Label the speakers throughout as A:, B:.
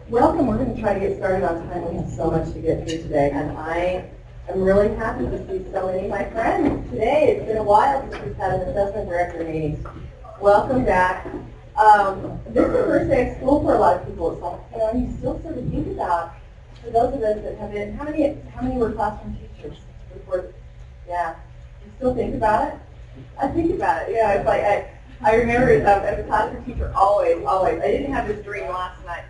A: Welcome. We're going to try to get started on time. We have so much to get through today, and I am really happy to see so many of my friends today. It's been a while since we've had an assessment director meeting. Welcome back. This is the first day of school for a lot of people. It's like, you still sort of think about, for those of us that have been, how many were classroom teachers before? Yeah. You still think about it? I think about it. Yeah, it's like, I remember as a classroom teacher, always, I didn't have this dream last night.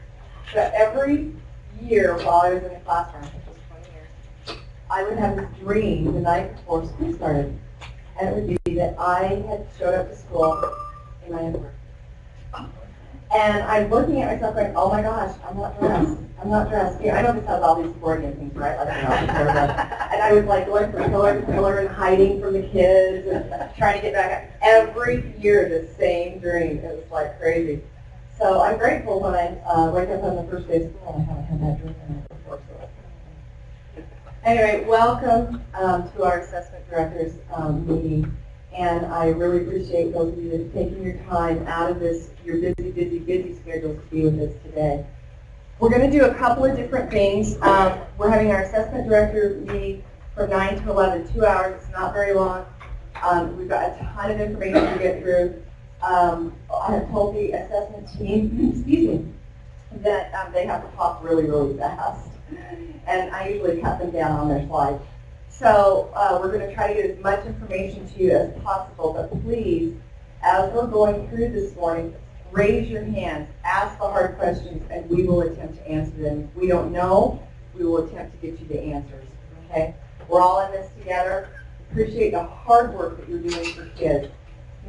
A: But every year while I was in the classroom, which was 20 years, I would have this dream the night before school started. And it would be that I had showed up to school in my underwear. And I'm looking at myself going, oh my gosh, I'm not dressed. I'm not dressed. I know this has all these Freudian things, right? Like, and I was like going from pillar to pillar and hiding from the kids and trying to get back. Every year the same dream. It was like crazy. So I'm grateful when I wake up on the first day of school and I haven't had that dream the night before. So anyway, welcome to our assessment directors meeting. And I really appreciate those of you that have taken your time out of your busy schedules to be with us today. We're going to do a couple of different things. We're having our assessment director meeting from 9 to 11, 2 hours. It's not very long. We've got a ton of information to get through. I have told the assessment team, excuse me, that they have to talk really, really fast. And I usually cut them down on their slides. So we're going to try to get as much information to you as possible, but please, as we're going through this morning, raise your hands, ask the hard questions, and we will attempt to answer them. If we don't know, we will attempt to get you the answers, okay? We're all in this together. Appreciate the hard work that you're doing for kids.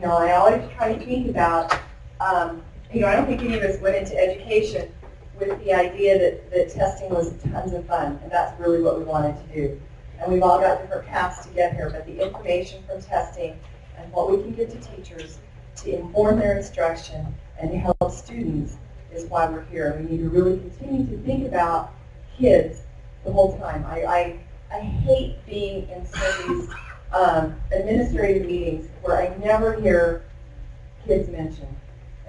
A: I always try to think about, I don't think any of us went into education with the idea that testing was tons of fun, and that's really what we wanted to do. And we've all got different paths to get here, but the information from testing and what we can get to teachers to inform their instruction and to help students is why we're here. We need to really continue to think about kids the whole time. I hate being in some of these administrative meetings where I never hear kids mentioned.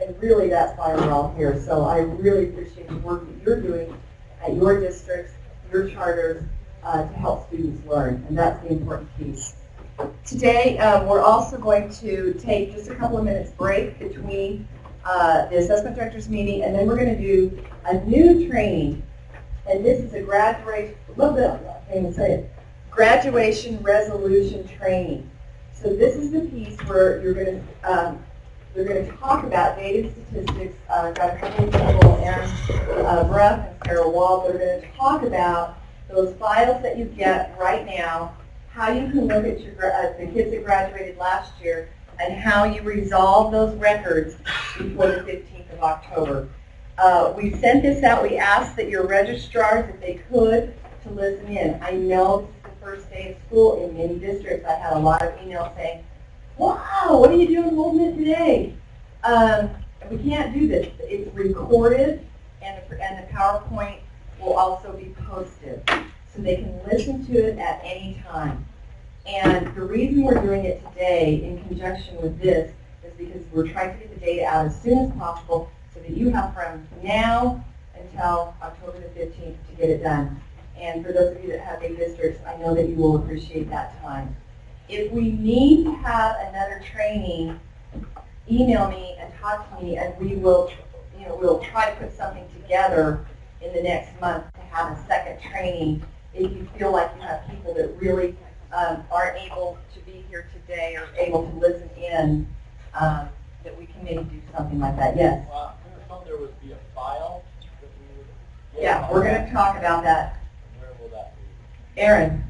A: And really that's why we're all here. So I really appreciate the work that you're doing at your districts, your charters, to help students learn. And that's the important piece. Today we're also going to take just a couple of minutes break between the assessment directors meeting, and then we're going to do a new training. And this is a graduation, a little bit, I can't even say it, graduation resolution training. So this is the piece where we're going to talk about data and statistics. I've got a couple of people, Aaron Bruff and Sarah Wald, that are going to talk about those files that you get right now, how you can look at the kids that graduated last year, and how you resolve those records before the 15th of October. We sent this out. We asked that your registrars, if they could, to listen in. I know this is the first day of school in many districts. I had a lot of emails saying, wow, what are you doing holding it today? We can't do this. It's recorded, and the PowerPoint will also be posted. So they can listen to it at any time. And the reason we're doing it today in conjunction with this is because we're trying to get the data out as soon as possible so that you have from now until October the 15th to get it done. And for those of you that have big districts, I know that you will appreciate that time. If we need to have another training, email me and talk to me, and we will, we'll try to put something together in the next month to have a second training if you feel like you have people that really aren't able to be here today or able to listen in, that we can maybe do something like that. Yes?
B: I thought there would be a file that we would get.
A: Yeah, we're going to talk about that.
B: Where will that be?
A: Aaron.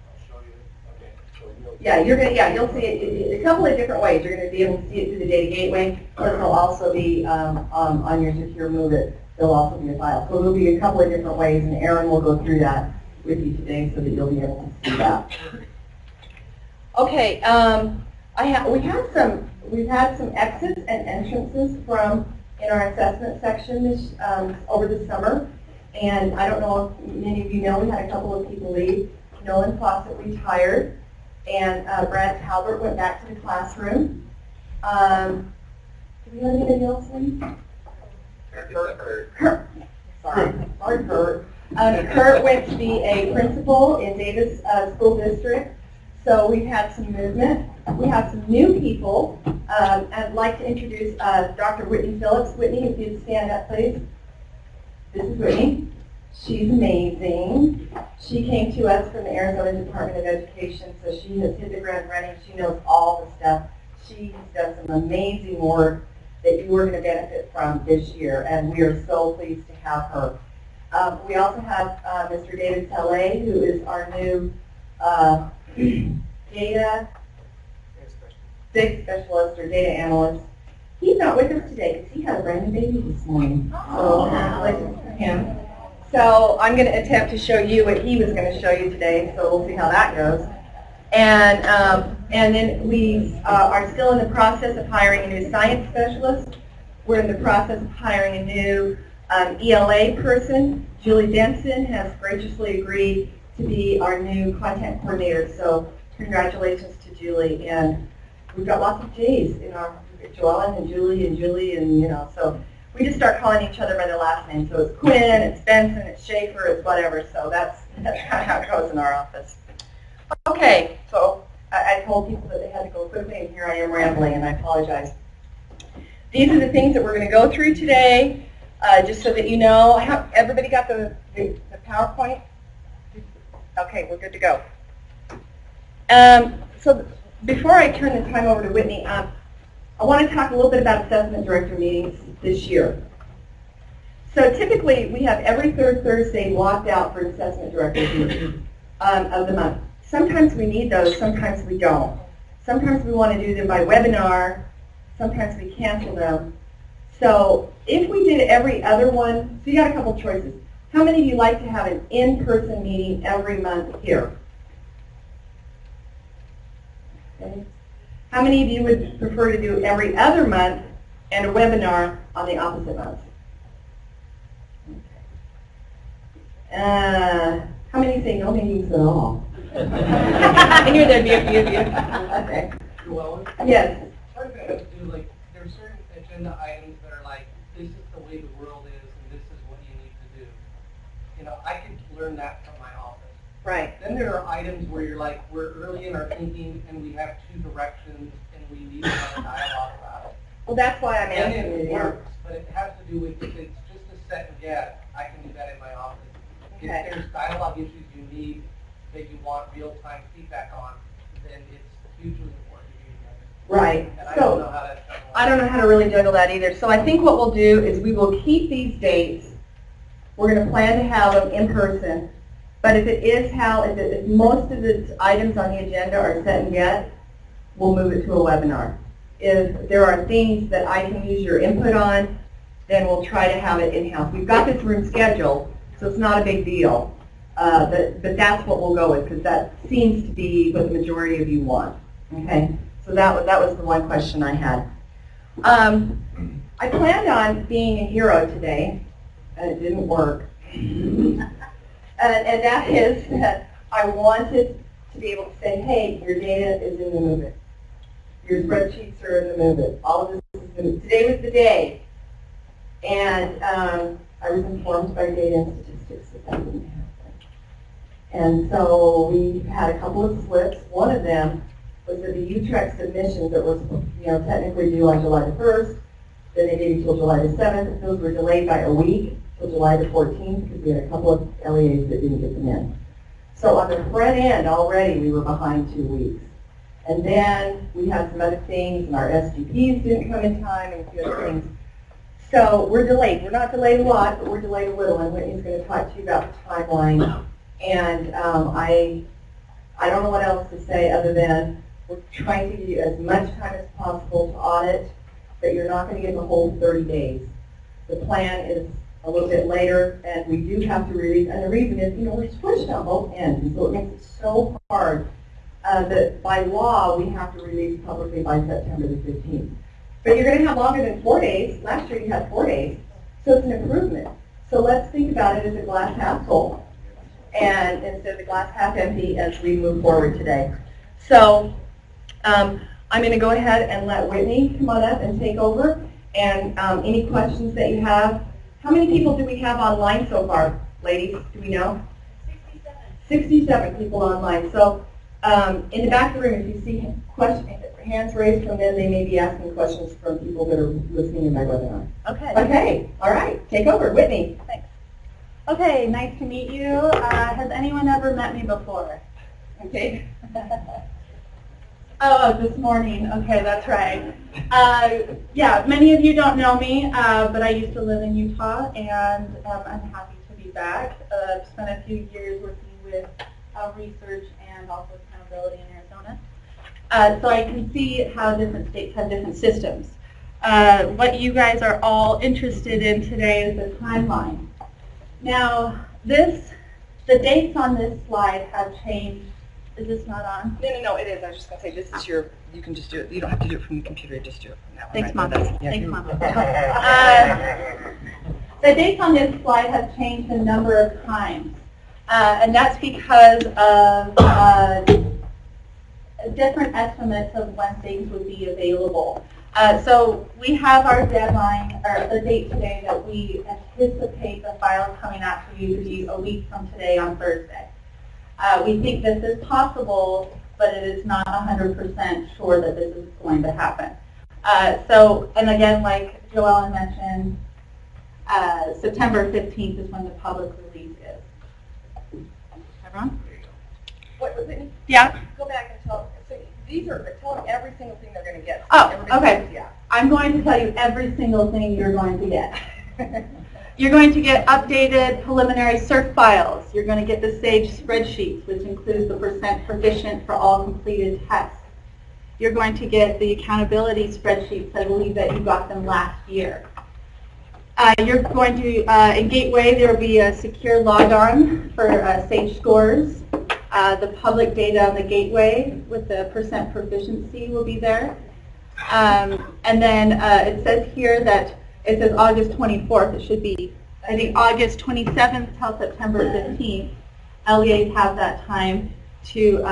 B: I'll show you. Okay. So
A: You'll see it a couple of different ways. You're going to be able to see it through the data gateway, but it'll also be on your secure move it. There'll also be a file. So there'll be a couple of different ways, and Aaron will go through that with you today so that you'll be able to see that. Okay, we've had some exits and entrances in our assessment section over the summer, and I don't know if many of you know, we had a couple of people leave. Nolan Fawcett retired, and Brad Talbert went back to the classroom. Did we have anybody else leave? Sorry. Sorry, Kurt. Kurt went to be a principal in Davis School District, so we've had some movement. We have some new people. I'd like to introduce Dr. Whitney Phillips. Whitney, if you'd stand up, please. This is Whitney. She's amazing. She came to us from the Arizona Department of Education, so she has hit the ground running. She knows all the stuff. She's done some amazing work that you are going to benefit from this year, and we are so pleased to have her. We also have Mr. David Saleh, who is our new data specialist or data analyst. He's not with us today because he had a brand new baby this morning. So congratulations to him. So I'm going to attempt to show you what he was going to show you today, so we'll see how that goes. And then we are still in the process of hiring a new science specialist. We're in the process of hiring a new ELA person. Julie Denson has graciously agreed to be our new content coordinator. So congratulations to Julie. And we've got lots of J's in our Joellen and Julie and you know, so we just start calling each other by their last name. So it's Quinn, it's Benson, it's Schaefer, it's whatever. So that's kind of how it goes in our office. Okay, so I told people that they had to go quickly, and here I am rambling, and I apologize. These are the things that we're going to go through today, just so that you know. Everybody got the PowerPoint? Okay, we're good to go. So before I turn the time over to Whitney, I want to talk a little bit about assessment director meetings this year. So typically, we have every third Thursday blocked out for assessment director meetings of the month. Sometimes we need those, sometimes we don't. Sometimes we want to do them by webinar, sometimes we cancel them. So if we did every other one, so you got a couple choices. How many of you like to have an in-person meeting every month here? Okay. How many of you would prefer to do every other month and a webinar on the opposite month? How many say no meetings at all? I knew there'd be a few of you. Okay.
B: Well,
A: Yes.
B: part of it has to do, like, there are certain agenda items that are like, this is the way the world is, and this is what you need to do. You know, I could learn that from my office.
A: Right.
B: Then there are items where you're like, we're early in our thinking, and we have two directions, and we need to have a dialogue about it.
A: Well, that's why I'm
B: And
A: asking
B: it
A: you.
B: works, but it has to do with, if it's just a set and get, I can do that in my office.
A: Okay.
B: If there's dialogue issues you need, that you want real-time feedback on, then it's hugely important to do that.
A: Right.
B: And I don't know
A: So
B: how to.
A: I don't know how to really juggle that either. So I think what we'll do is we will keep these dates. We're going to plan to have them in person. But if it is if most of the items on the agenda are set and get, we'll move it to a webinar. If there are things that I can use your input on, then we'll try to have it in-house. We've got this room scheduled, so it's not a big deal. But that's what we'll go with, because that seems to be what the majority of you want. Okay, so that was the one question I had. I planned on being a hero today, and it didn't work. and that is that I wanted to be able to say, hey, your data is in the MOVEit. Your spreadsheets are in the MOVEit. All of this is in the MOVEit. Today was the day. And I was informed by Data and Statistics that that didn't happen. And so we had a couple of slips. One of them was that the UTREC submissions that were technically due on July the 1st, then they gave you till July the 7th. Those were delayed by a week till July the 14th because we had a couple of LEAs that didn't get them in. So on the front end already we were behind 2 weeks. And then we had some other things, and our SGPs didn't come in time, and a few other things. So we're delayed. We're not delayed a lot, but we're delayed a little, and Whitney's going to talk to you about the timeline. And I don't know what else to say other than we're trying to give you as much time as possible to audit, but you're not going to get the whole 30 days. The plan is a little bit later, and we do have to release, and the reason is, we're squished on both ends, and so it makes it so hard that by law we have to release publicly by September the 15th. But you're going to have longer than 4 days. Last year you had 4 days, so it's an improvement. So let's think about it as a glass half full, and instead of the glass half empty as we move forward today. So I'm going to go ahead and let Whitney come on up and take over. And any questions that you have How many people do we have online so far, ladies? Do we know? 67 people online. So in the back of the room, if you see hands raised from them, they may be asking questions from people that are listening in my webinar.
C: Okay.
A: Okay, all right, take over. Whitney.
C: Thanks. Okay, nice to meet you. Has anyone ever met me before?
A: Okay.
C: Oh, this morning. Okay, that's right. Yeah, many of you don't know me, but I used to live in Utah, and I'm happy to be back. I've spent a few years working with research and also accountability in Arizona. So I can see how different states have different systems. What you guys are all interested in today is the timeline. Now, the dates on this slide have changed. Is this not on?
A: No, it is. I was just going to say, this is your, you can just do it. You don't have to do it from the computer, just do it from that one.
C: Thanks, Mom.
A: Yeah,
C: Thanks, Mom. The dates on this slide have changed a number of times. And that's because of different estimates of when things would be available. So we have our deadline, or the date today that we anticipate the files coming out to you to be a week from today on Thursday. We think this is possible, but it is not 100% sure that this is going to happen. And again, like Joellen mentioned, September 15th is when the public release is. Everyone?
A: What was it?
C: Yeah?
A: Go back and tell, so these are, tell them every single thing they're going to get.
C: Oh,
A: Everybody
C: okay.
A: knows, yeah.
C: I'm going to tell you every single thing you're going to get. You're going to get updated preliminary cert files. You're going to get the SAGE spreadsheets, which includes the % proficient for all completed tests. You're going to get the accountability spreadsheets. I believe that you got them last year. You're going to, in Gateway, there will be a secure logon for SAGE scores. The public data on the Gateway with the % proficiency will be there. And then it says here that it says August 24th. It should be, I think, August 27th till September 15th. LEAs have that time to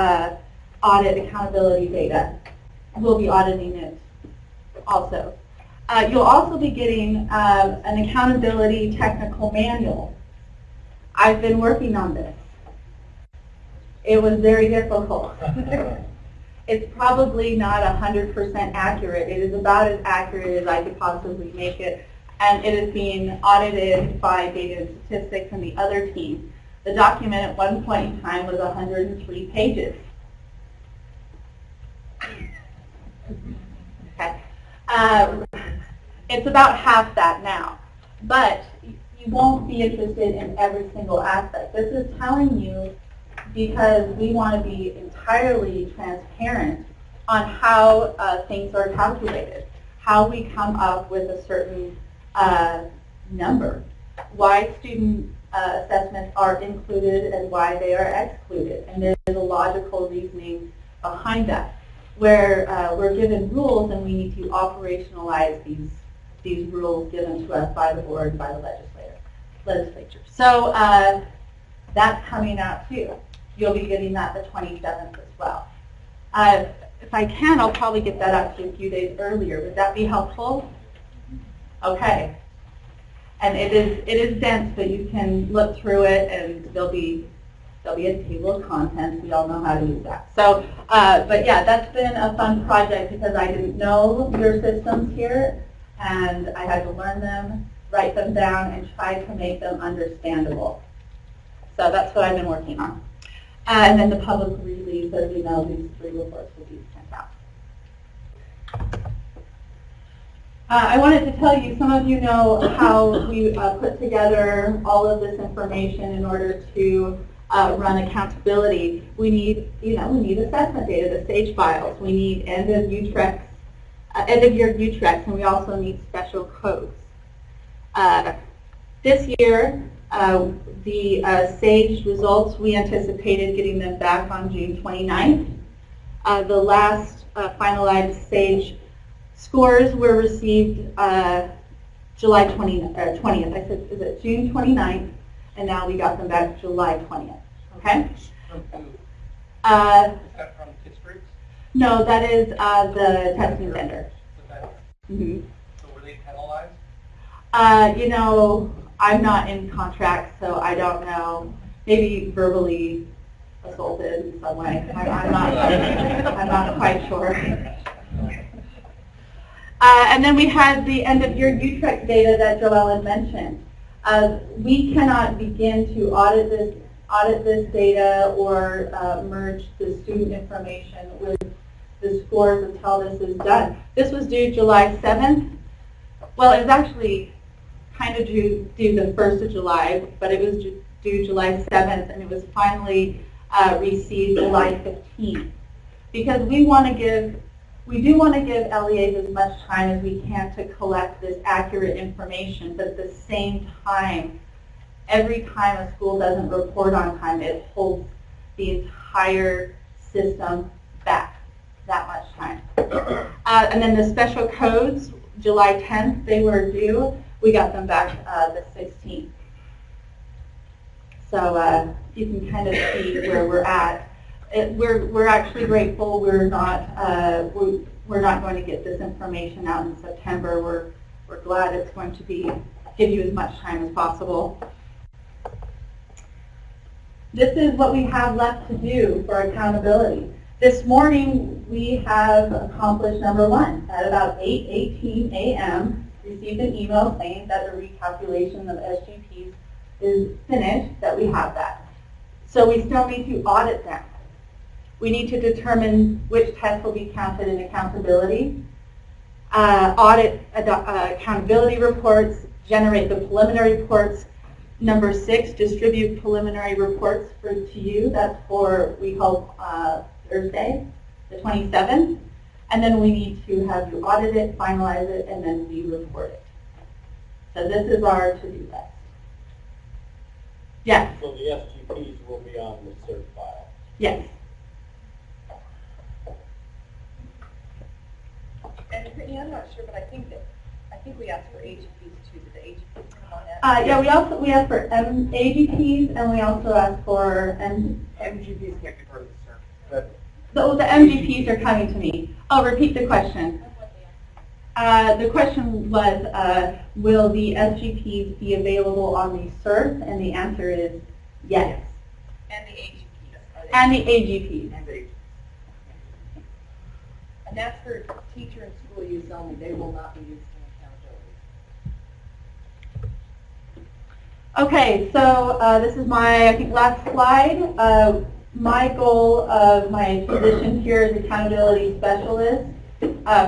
C: audit accountability data. We'll be auditing it also. You'll also be getting an accountability technical manual. I've been working on this. It was very difficult. It's probably not 100% accurate. It is about as accurate as I could possibly make it, and it is being audited by Data and Statistics and the other team. The document at one point in time was 103 pages. Okay. It's about half that now, but you won't be interested in every single aspect. This is telling you because we want to be entirely transparent on how things are calculated, how we come up with a certain number, why student assessments are included and why they are excluded. And there's a logical reasoning behind that, where we're given rules and we need to operationalize these rules given to us by the board and by the legislature. So that's coming out too. You'll be getting that the 27th as well. If I can, I'll probably get that out to you a few days earlier. Would that be helpful? Okay. And it is dense, but you can look through it, and there'll be a table of contents. We all know how to use that. So, but yeah, that's been a fun project because I didn't know your systems here, and I had to learn them, write them down, and try to make them understandable. So that's what I've been working on. And then the public release, as you know, these 3 reports will be sent out. I wanted to tell you, some of you know how we put together all of this information in order to run accountability. We need, we need assessment data, the SAGE files. We need end of year UTREX, and we also need special codes. This year, the SAGE results, we anticipated getting them back on June 29th. The last finalized SAGE scores were received July 20th. I said, is it June 29th? And now we got them back July 20th. Okay?
B: From who? Is
C: Uh,
B: that from Pittsburgh?
C: no, that is the testing vendor.
B: The vendor.
C: Mm-hmm.
B: So were they penalized?
C: I'm not in contract, so I don't know. Maybe verbally assaulted in some way. I'm not quite sure. And then we had the end of year Utrecht data that Joelle had mentioned. We cannot begin to audit this data or merge the student information with the scores until this is done. This was due July 7th. Well, it was actually kind of due the 1st of July, but it was due July 7th, and it was finally received July 15th. Because we do want to give LEAs as much time as we can to collect this accurate information, but at the same time, every time a school doesn't report on time, it holds the entire system back that much time. And then the special codes, July 10th, they were due. We got them back the 16th. So you can kind of see where we're at. We're actually grateful. We're not going to get this information out in September. We're glad it's going to give you as much time as possible. This is what we have left to do for accountability. This morning we have accomplished number one. At about 8:18 a.m. received an email saying that the recalculation of SGPs is finished, that we have that. So we still need to audit them. We need to determine which tests will be counted in accountability, audit accountability reports, generate the preliminary reports. Number 6, distribute preliminary reports to you. That's for, we hope, Thursday, the 27th. And then we need to have you audit it, finalize it, and then we report it. So this is our to-do list. Yes?
D: So the SGPs will be on the cert file?
C: Yes.
E: And Brittany, I'm not sure, but I think we asked for AGPs too. Did the AGPs come on that?
C: Yeah, we asked for AGPs, and we also asked for
B: MGPs can't be part of the cert.
C: the MGPs are coming to me. I'll repeat the question. The question was, will the SGPs be available on the cert? And the answer is yes.
E: And the AGPs.
C: And the AGPs.
E: And that's for teacher and school use only. They will not be used in accountability.
C: Okay, so this is my, I think, last slide. My goal of my position here as accountability specialist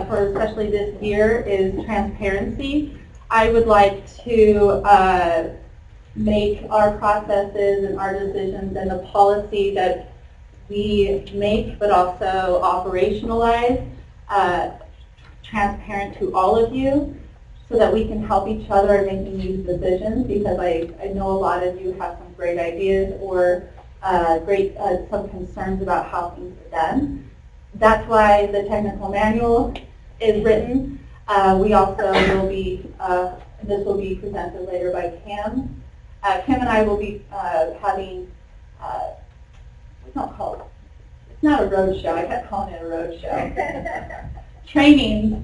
C: for especially this year is transparency. I would like to make our processes and our decisions and the policy that we make but also operationalize transparent to all of you so that we can help each other in making these decisions, because I know a lot of you have some great ideas or some concerns about how things are done. That's why the technical manual is written. We also will be, this will be presented later by Kim. Kim and I will be having, what's not called? It's not a road show. I kept calling it a road show. Trainings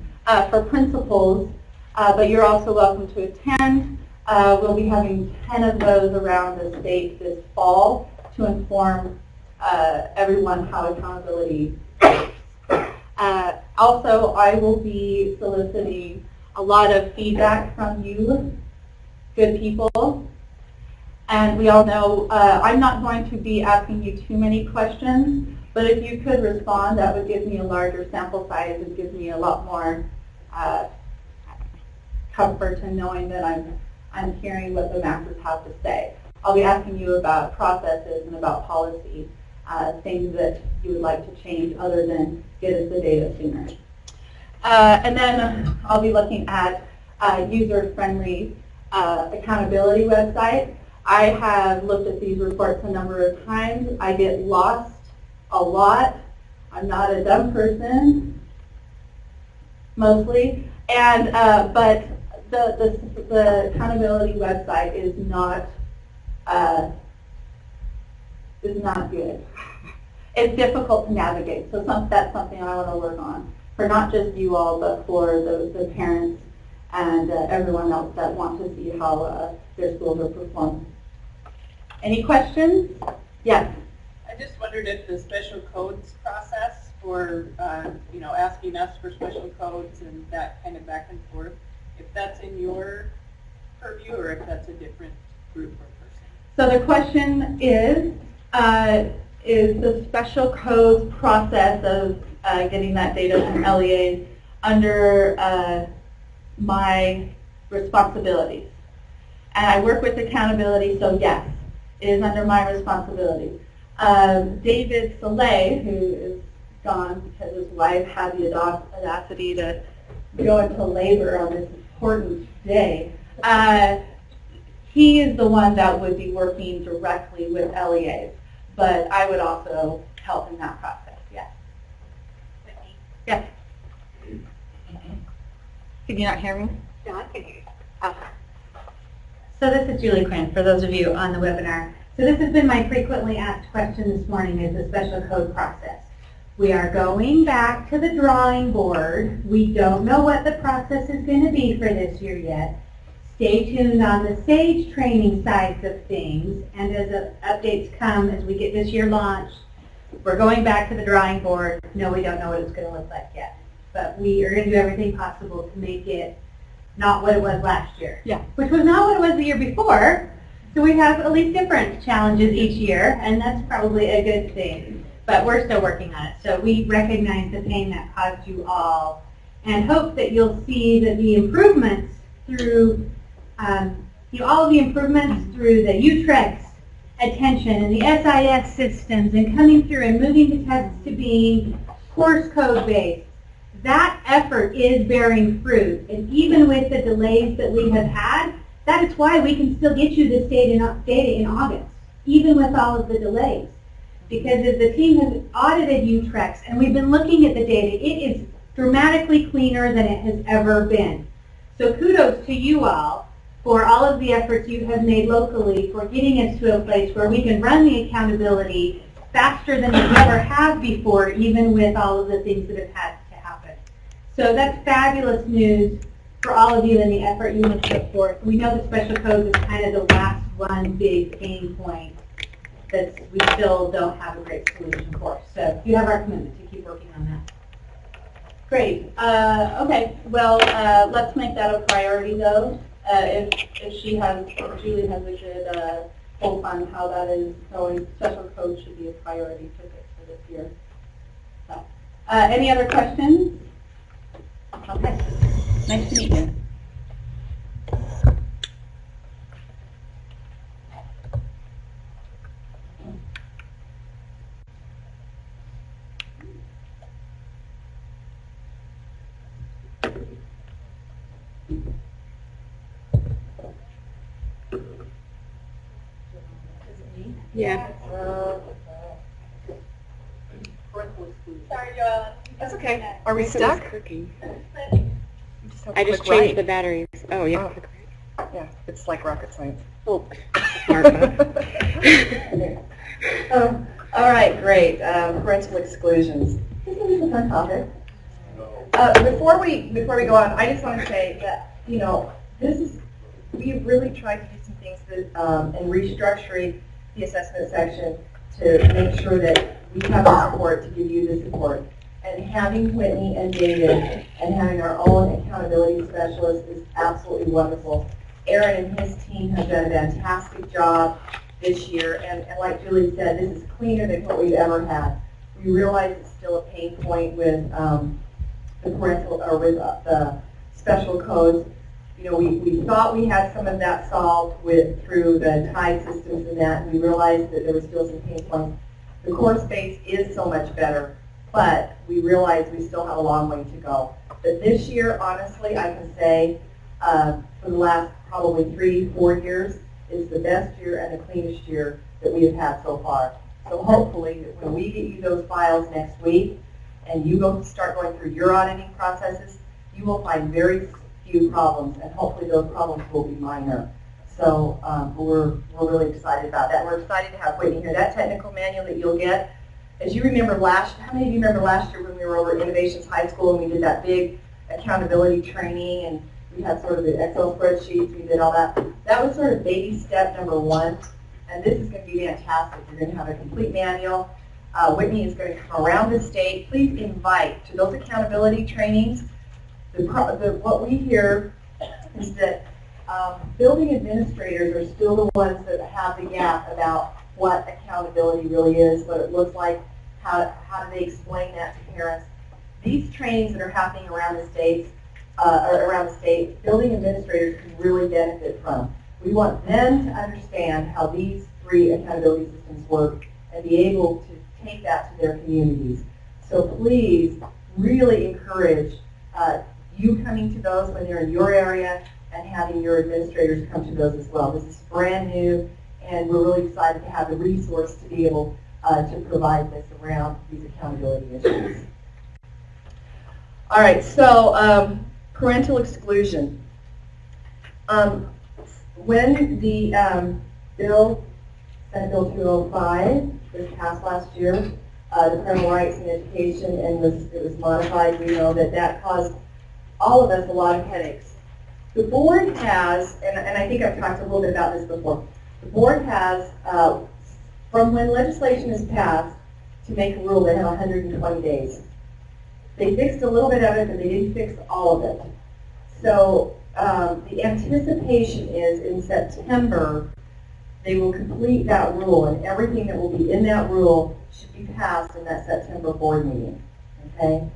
C: for principals, but you're also welcome to attend. We'll be having 10 of those around the state this fall to inform everyone how accountability works. Also, I will be soliciting a lot of feedback from you, good people. And we all know I'm not going to be asking you too many questions, but if you could respond, that would give me a larger sample size and give me a lot more comfort in knowing that I'm hearing what the masters have to say. I'll be asking you about processes and about policy, things that you would like to change other than get us the data sooner. And then I'll be looking at user-friendly accountability website. I have looked at these reports a number of times. I get lost a lot. I'm not a dumb person, mostly, and but the accountability website is not good. It's difficult to navigate, so that's something I want to work on for not just you all, but for the parents and everyone else that want to see how their schools are performing. Any questions? Yes.
F: I just wondered if the special codes process for, asking us for special codes and that kind of back and forth, if that's in your purview or if that's a different group or person.
C: So the question is the special codes process of getting that data from LEAs under my responsibilities? And I work with accountability, so yes, it is under my responsibility. David Soleil, who is gone because his wife had the audacity to go into labor on this important day, he is the one that would be working directly with LEAs, but I would also help in that process, yes. Yes. Can you not hear me?
G: No, I can hear you.
C: Okay.
G: So this is Julie Quinn, for those of you on the webinar. So this has been my frequently asked question this morning, is the special code process. We are going back to the drawing board. We don't know what the process is going to be for this year yet. Stay tuned on the SAGE training sides of things, and as updates come as we get this year launched, we're going back to the drawing board. No, we don't know what it's going to look like yet. But we are going to do everything possible to make it not what it was last year.
C: Yeah.
G: Which was not what it was the year before. So we have at least different challenges each year, and that's probably a good thing. But we're still working on it. So we recognize the pain that caused you all, and hope that you'll see that the improvements through, all of the improvements through the UTREX attention and the SIS systems and coming through and moving the tests to being course code based, that effort is bearing fruit. And even with the delays that we have had, that is why we can still get you this data in August, even with all of the delays. Because as the team has audited UTREX and we've been looking at the data, it is dramatically cleaner than it has ever been. So kudos to you all for all of the efforts you have made locally for getting us to a place where we can run the accountability faster than we ever have before, even with all of the things that have had to happen. So that's fabulous news for all of you and the effort you have put forth. We know the special codes is kind of the last one big pain point that we still don't have a great solution for. So you have our commitment to keep working on that.
C: Great. Okay. Well, let's make that a priority, though. If Julie has a good hope on how that is going, special code should be a priority for this year. So, any other questions? Okay. Nice to meet you.
G: Yeah.
E: Sorry, Joellen.
H: That's okay. Are we stuck?
G: I just changed the batteries. Oh, yeah.
H: Oh. Yeah, it's like rocket science.
G: Oh, smart, huh?
A: All right, great. Parental exclusions. This is a fun topic. Before we go on, I just want to say that we've really tried to do some things that, in restructuring the assessment section to make sure that we have the support to give you the support. And having Whitney and David and having our own accountability specialist is absolutely wonderful. Aaron and his team have done a fantastic job this year, and like Julie said, this is cleaner than what we've ever had. We realize it's still a pain point with the parental or with the special codes. We thought we had some of that solved through the TIE systems and that, and we realized that there were still some pain points. The course base is so much better, but we realize we still have a long way to go. But this year, honestly, I can say for the last probably 3-4 years is the best year and the cleanest year that we have had so far. So hopefully, when we get you those files next week and you start going through your auditing processes, you will find very few problems, and hopefully those problems will be minor. So we're really excited about that. We're excited to have Whitney here. That technical manual that you'll get, as you remember how many of you remember last year when we were over at Innovations High School and we did that big accountability training and we had sort of the Excel spreadsheets, we did all that. That was sort of baby step number 1, and this is going to be fantastic. You're going to have a complete manual. Whitney is going to come around the state. Please invite to those accountability trainings. What we hear is that building administrators are still the ones that have the gap about what accountability really is, what it looks like, how do they explain that to parents. These trainings that are happening around the state, building administrators can really benefit from. We want them to understand how these 3 accountability systems work and be able to take that to their communities. So please really encourage you coming to those when they're in your area and having your administrators come to those as well. This is brand new, and we're really excited to have the resource to be able to provide this around these accountability issues. All right, so parental exclusion. When the Senate Bill 205 was passed last year, the Parental Rights in Education, and it was modified, we know that caused all of us a lot of headaches. The board has, and I think I've talked a little bit about this before, the board has, from when legislation is passed to make a rule, they have 120 days. They fixed a little bit of it, but they didn't fix all of it. So the anticipation is in September, they will complete that rule, and everything that will be in that rule should be passed in that September board meeting. Okay?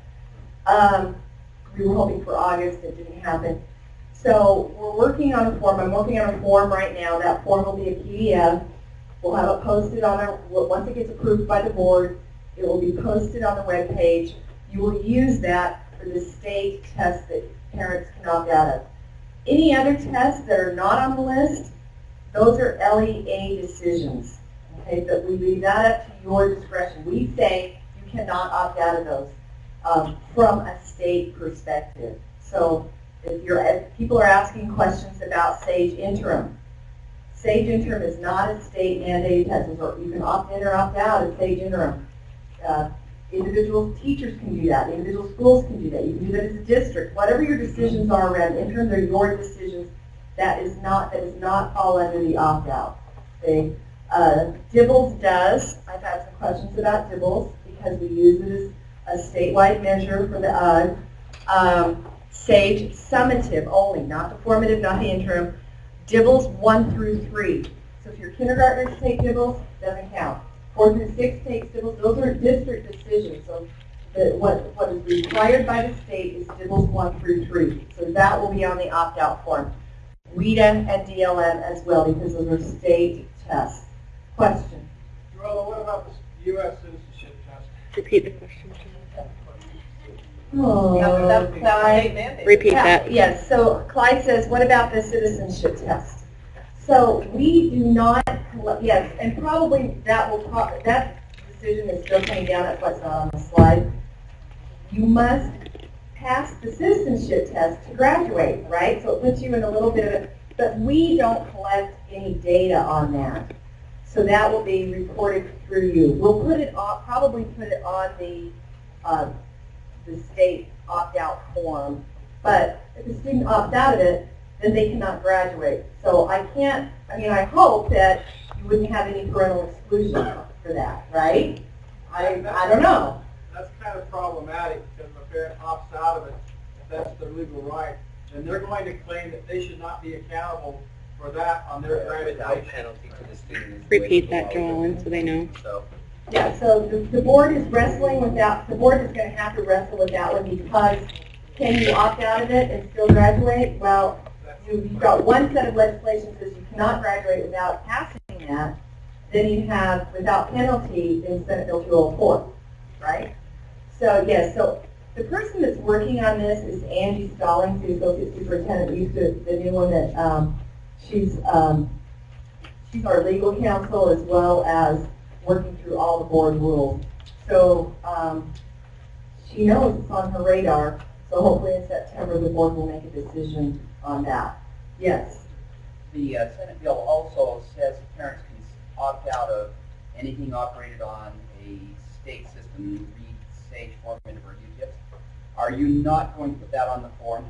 A: We were hoping for August, it didn't happen. So we're working on a form. I'm working on a form right now. That form will be a PDF. We'll have it posted on our, once it gets approved by the board, it will be posted on the web page. You will use that for the state tests that parents can opt out of. Any other tests that are not on the list, those are LEA decisions. Okay, but we leave that up to your discretion. We say you cannot opt out of those from a state perspective. So if people are asking questions about SAGE Interim, SAGE Interim is not a state mandated test. You can opt in or opt out of SAGE Interim. Individual teachers can do that. Individual schools can do that. You can do that as a district. Whatever your decisions are around interns are your decisions. That does not fall under the opt-out. Okay? DIBELS does. I've had some questions about DIBELS because we use it as a statewide measure for the SAGE summative only, not the formative, not the interim. DIBELS 1 through 3. So if your kindergartners take DIBELS, doesn't count. 4 through 6 takes DIBELS. Those are district decisions. So what is required by the state is DIBELS 1 through 3. So that will be on the opt-out form. WIDA and DLM as well, because those are state tests. Question?
D: Joella, what about the U.S. citizenship test?
H: Repeat the question.
A: Oh,
E: That's state
A: Clyde.
E: mandate.
H: Repeat that.
A: Yes, so Clyde says, what about the citizenship test? So we do not, yes, and probably that decision is still coming down, that's why it's not on the slide. You must pass the citizenship test to graduate, right? So it puts you in a little bit of it, but we don't collect any data on that. So that will be reported through you. We'll put it on, probably put it on the state opt-out form, but if the student opts out of it, then they cannot graduate. So I hope that you wouldn't have any parental exclusion for that, right? I don't know.
D: That's kind of problematic because if a parent opts out of it, if that's their legal right, then they're going to claim that they should not be accountable for that on their
I: without
D: graduation.
I: penalty to the student.
H: Repeat that, Joellen, so they know.
I: So,
A: Yeah, so the board is wrestling with that. The board is going to have to wrestle with that one because can you opt out of it and still graduate? Well, you've got one set of legislation that says you cannot graduate without passing that. Then you have without penalty in Senate Bill 204, right? So yes, so the person that's working on this is Angie Stallings, the Associate Superintendent. Used to the new one that she's our legal counsel as well as working through all the board rules. So she knows it's on her radar. So hopefully in September the board will make a decision on that. Yes.
I: the Senate bill also says that parents can opt out of anything operated on a state system, read SAGE, formative, or UTIPS. Are you not going to put that on the form?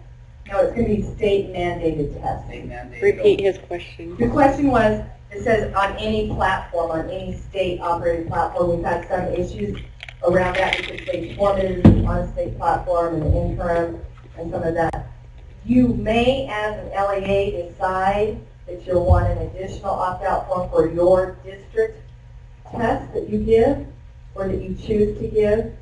A: No, it's going to be state mandated tests.
I: State mandated.
H: Repeat his question.
A: The question was, it says on any platform, on any state operated platform, we've had some issues around that because they formatted on a state platform and the interim and some of that. You may, as an LEA, decide that you'll want an additional opt-out form for your district test that you give or that you choose to give.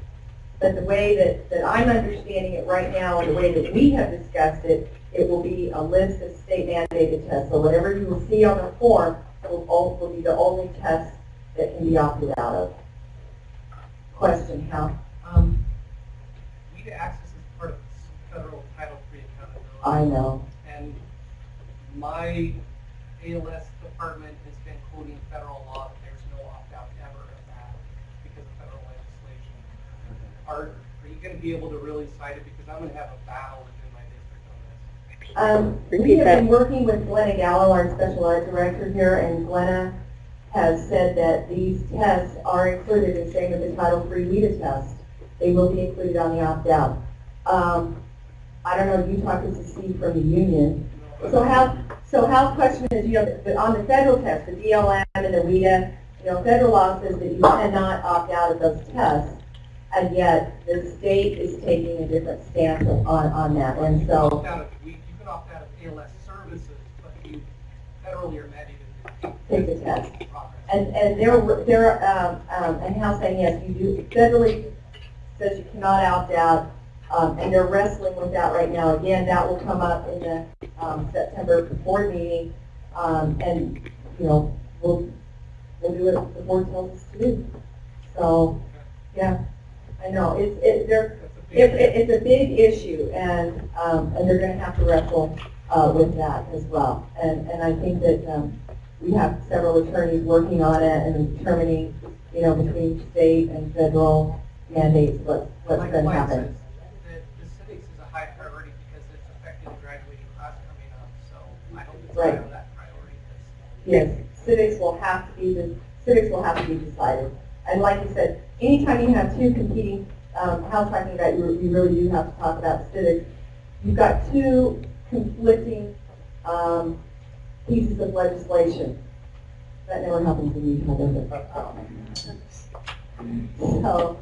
A: But the way that I'm understanding it right now, and the way that we have discussed it, it will be a list of state mandated tests. So whatever you will see on the form will be the only test that can be opted out of. Question, Hal?
B: We access is part of federal Title III accountability.
A: I know.
B: And my ALS department has been quoting federal law that there's no opt-out ever of that because of federal legislation. Are you going to be able to really cite it? Because I'm going to have a battle within my district on this.
A: We have been working with Glenna Gallo, our special ed director here, and Glenna has said that these tests are included in same with the Title III WIDA test. They will be included on the opt-out. I don't know if you talked to Steve from the union. So Hal's question is, on the federal test, the DLM and the WIDA, federal law says that you cannot opt out of those tests, and yet the state is taking a different stance on that. And so
B: You can opt out of ALS services, but you federally are mandated to
A: take the test.
B: progress.
A: And and Hal's saying yes, you do. Federally says you cannot opt out, and they're wrestling with that right now. Again, that will come up in the September board meeting, and we'll do what the board tells us to do. So, yeah, I know it's a big issue, and they're going to have to wrestle with that as well. And I think that we have several attorneys working on it and determining, between state and federal mandates what's going to happen.
B: The civics is a high priority because it's affecting the graduating class coming up. So I hope it's
A: Right.
B: high on that priority list.
A: Yes, civics will have to be decided. And like you said, anytime you have two competing, Hal's talking about, you really do have to talk about civics. You've got two conflicting pieces of legislation. That never happens in Utah, does it? So,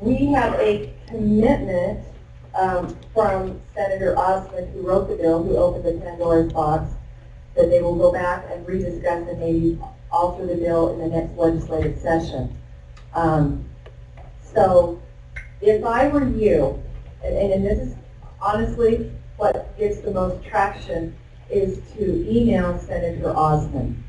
A: we have a commitment from Senator Osmond, who wrote the bill, who opened the Pandora's box, that they will go back and rediscuss and maybe alter the bill in the next legislative session. So, if I were you, and this is honestly what gets the most traction, is to email Senator Osmond.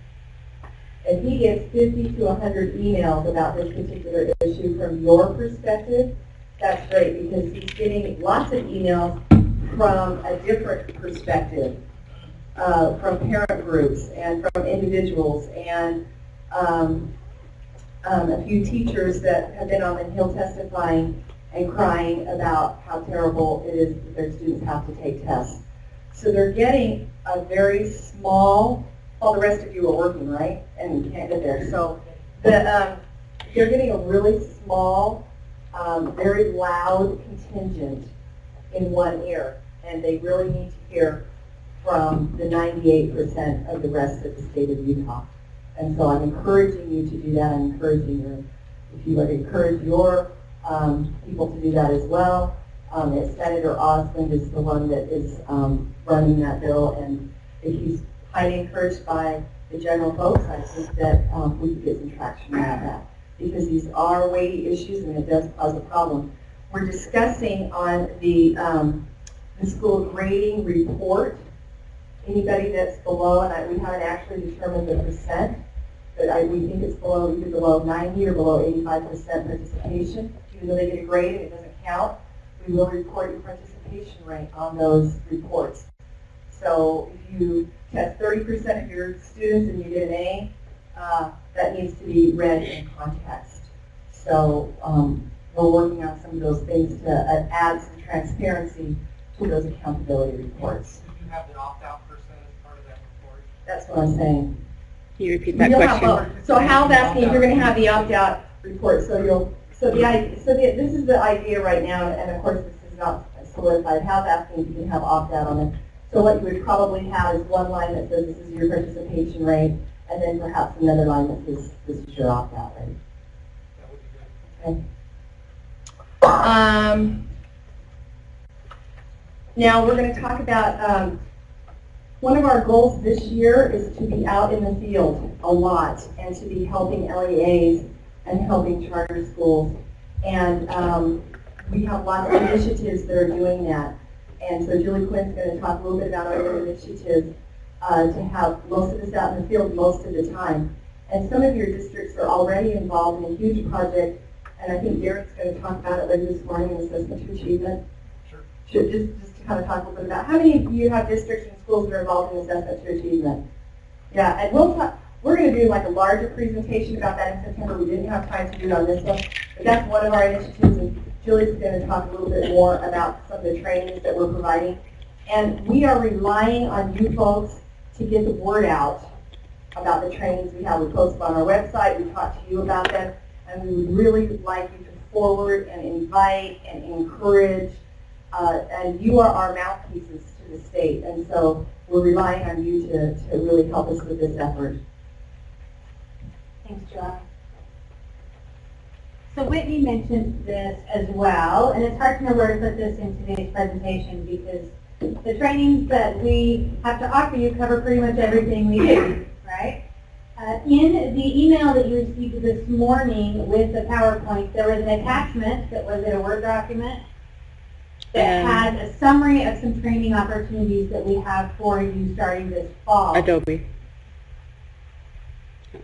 A: If he gets 50 to 100 emails about this particular issue from your perspective, that's great, because he's getting lots of emails from a different perspective, from parent groups and from individuals, and a few teachers that have been on the Hill testifying and crying about how terrible it is that their students have to take tests. So they're getting a very small, all the rest of you are working, right? And you can't get there. So they're getting a really small, very loud contingent in one ear. And they really need to hear from the 98% of the rest of the state of Utah. And so I'm encouraging you to do that. I'm encouraging if you would encourage your people to do that as well. Senator Osmond is the one that is running that bill, and if he's highly encouraged by the general folks, I think that we could get some traction out of that, because these are weighty issues and it does cause a problem. We're discussing on the school grading report, anybody that's below, and we haven't actually determined the percent, but we think it's below, either below 90 or below 85% participation. Even though they get a grade and it doesn't count, we will report your participation rate on those reports. So if you test 30% of your students and you get an A, that needs to be read in context. So we're working on some of those things to add some transparency to those accountability reports.
B: Would you have the opt-out person as part of that report?
A: That's what I'm saying.
H: Can you repeat that
A: You'll have
H: question?
A: both. So Hal's asking if you're going to have the opt-out report. So this is the idea right now, and of course this is not solidified house asking if you can have opt-out on it. So what you would probably have is one line that says this is your participation rate, and then perhaps another line that says this is your opt-out rate.
B: That would be good.
A: Okay. Now we're going to talk about one of our goals this year is to be out in the field a lot and to be helping LEAs and helping charter schools. And we have lots of initiatives that are doing that. And so Julie Quinn's going to talk a little bit about our initiatives to have most of us out in the field most of the time. And some of your districts are already involved in a huge project, and I think Derek's going to talk about it later this morning in Assessment to Achievement.
B: Sure.
A: Just to kind of talk a little bit about how many of you have districts and schools that are involved in Assessment to Achievement? Yeah, and we're going to do like a larger presentation about that in September. We didn't have time to do it on this one, but that's one of our initiatives, and Julie's going to talk a little bit more about some of the trainings that we're providing. And we are relying on you folks to get the word out about the trainings we have. We post them on our website, we talk to you about them, and we would really like you to forward and invite and encourage, and you are our mouthpieces to the state, and so we're relying on you to really help us with this effort.
G: Thanks, Joanne. So Whitney mentioned this as well, and it's hard to know where to put this in today's presentation because the trainings that we have to offer you cover pretty much everything we do, right? In the email that you received this morning with the PowerPoint, there was an attachment that was in a Word document that had a summary of some training opportunities that we have for you starting this fall.
H: Adobe.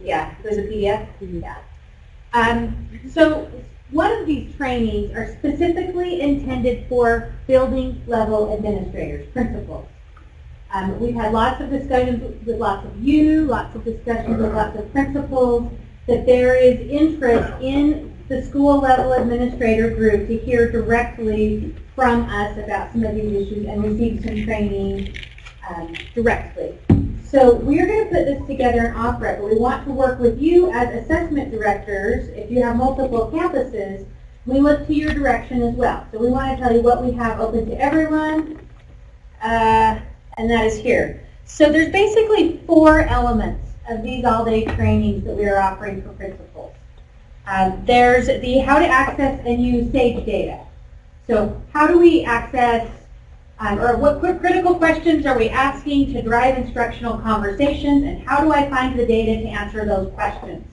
G: Yeah, there's a PDF.
H: Mhm.
G: Yeah. So one of these trainings are specifically intended for building level administrators, principals. We've had lots of discussions with lots of you, lots of discussions with lots of principals, that there is interest in the school level administrator group to hear directly from us about some of these issues and receive some training directly. So we're going to put this together and offer it, but we want to work with you as assessment directors. If you have multiple campuses, we look to your direction as well. So we want to tell you what we have open to everyone, and that is here. So there's basically 4 elements of these all-day trainings that we are offering for principals. There's the how to access and use SAGE data. So how do we access, or what critical questions are we asking to drive instructional conversations, and how do I find the data to answer those questions?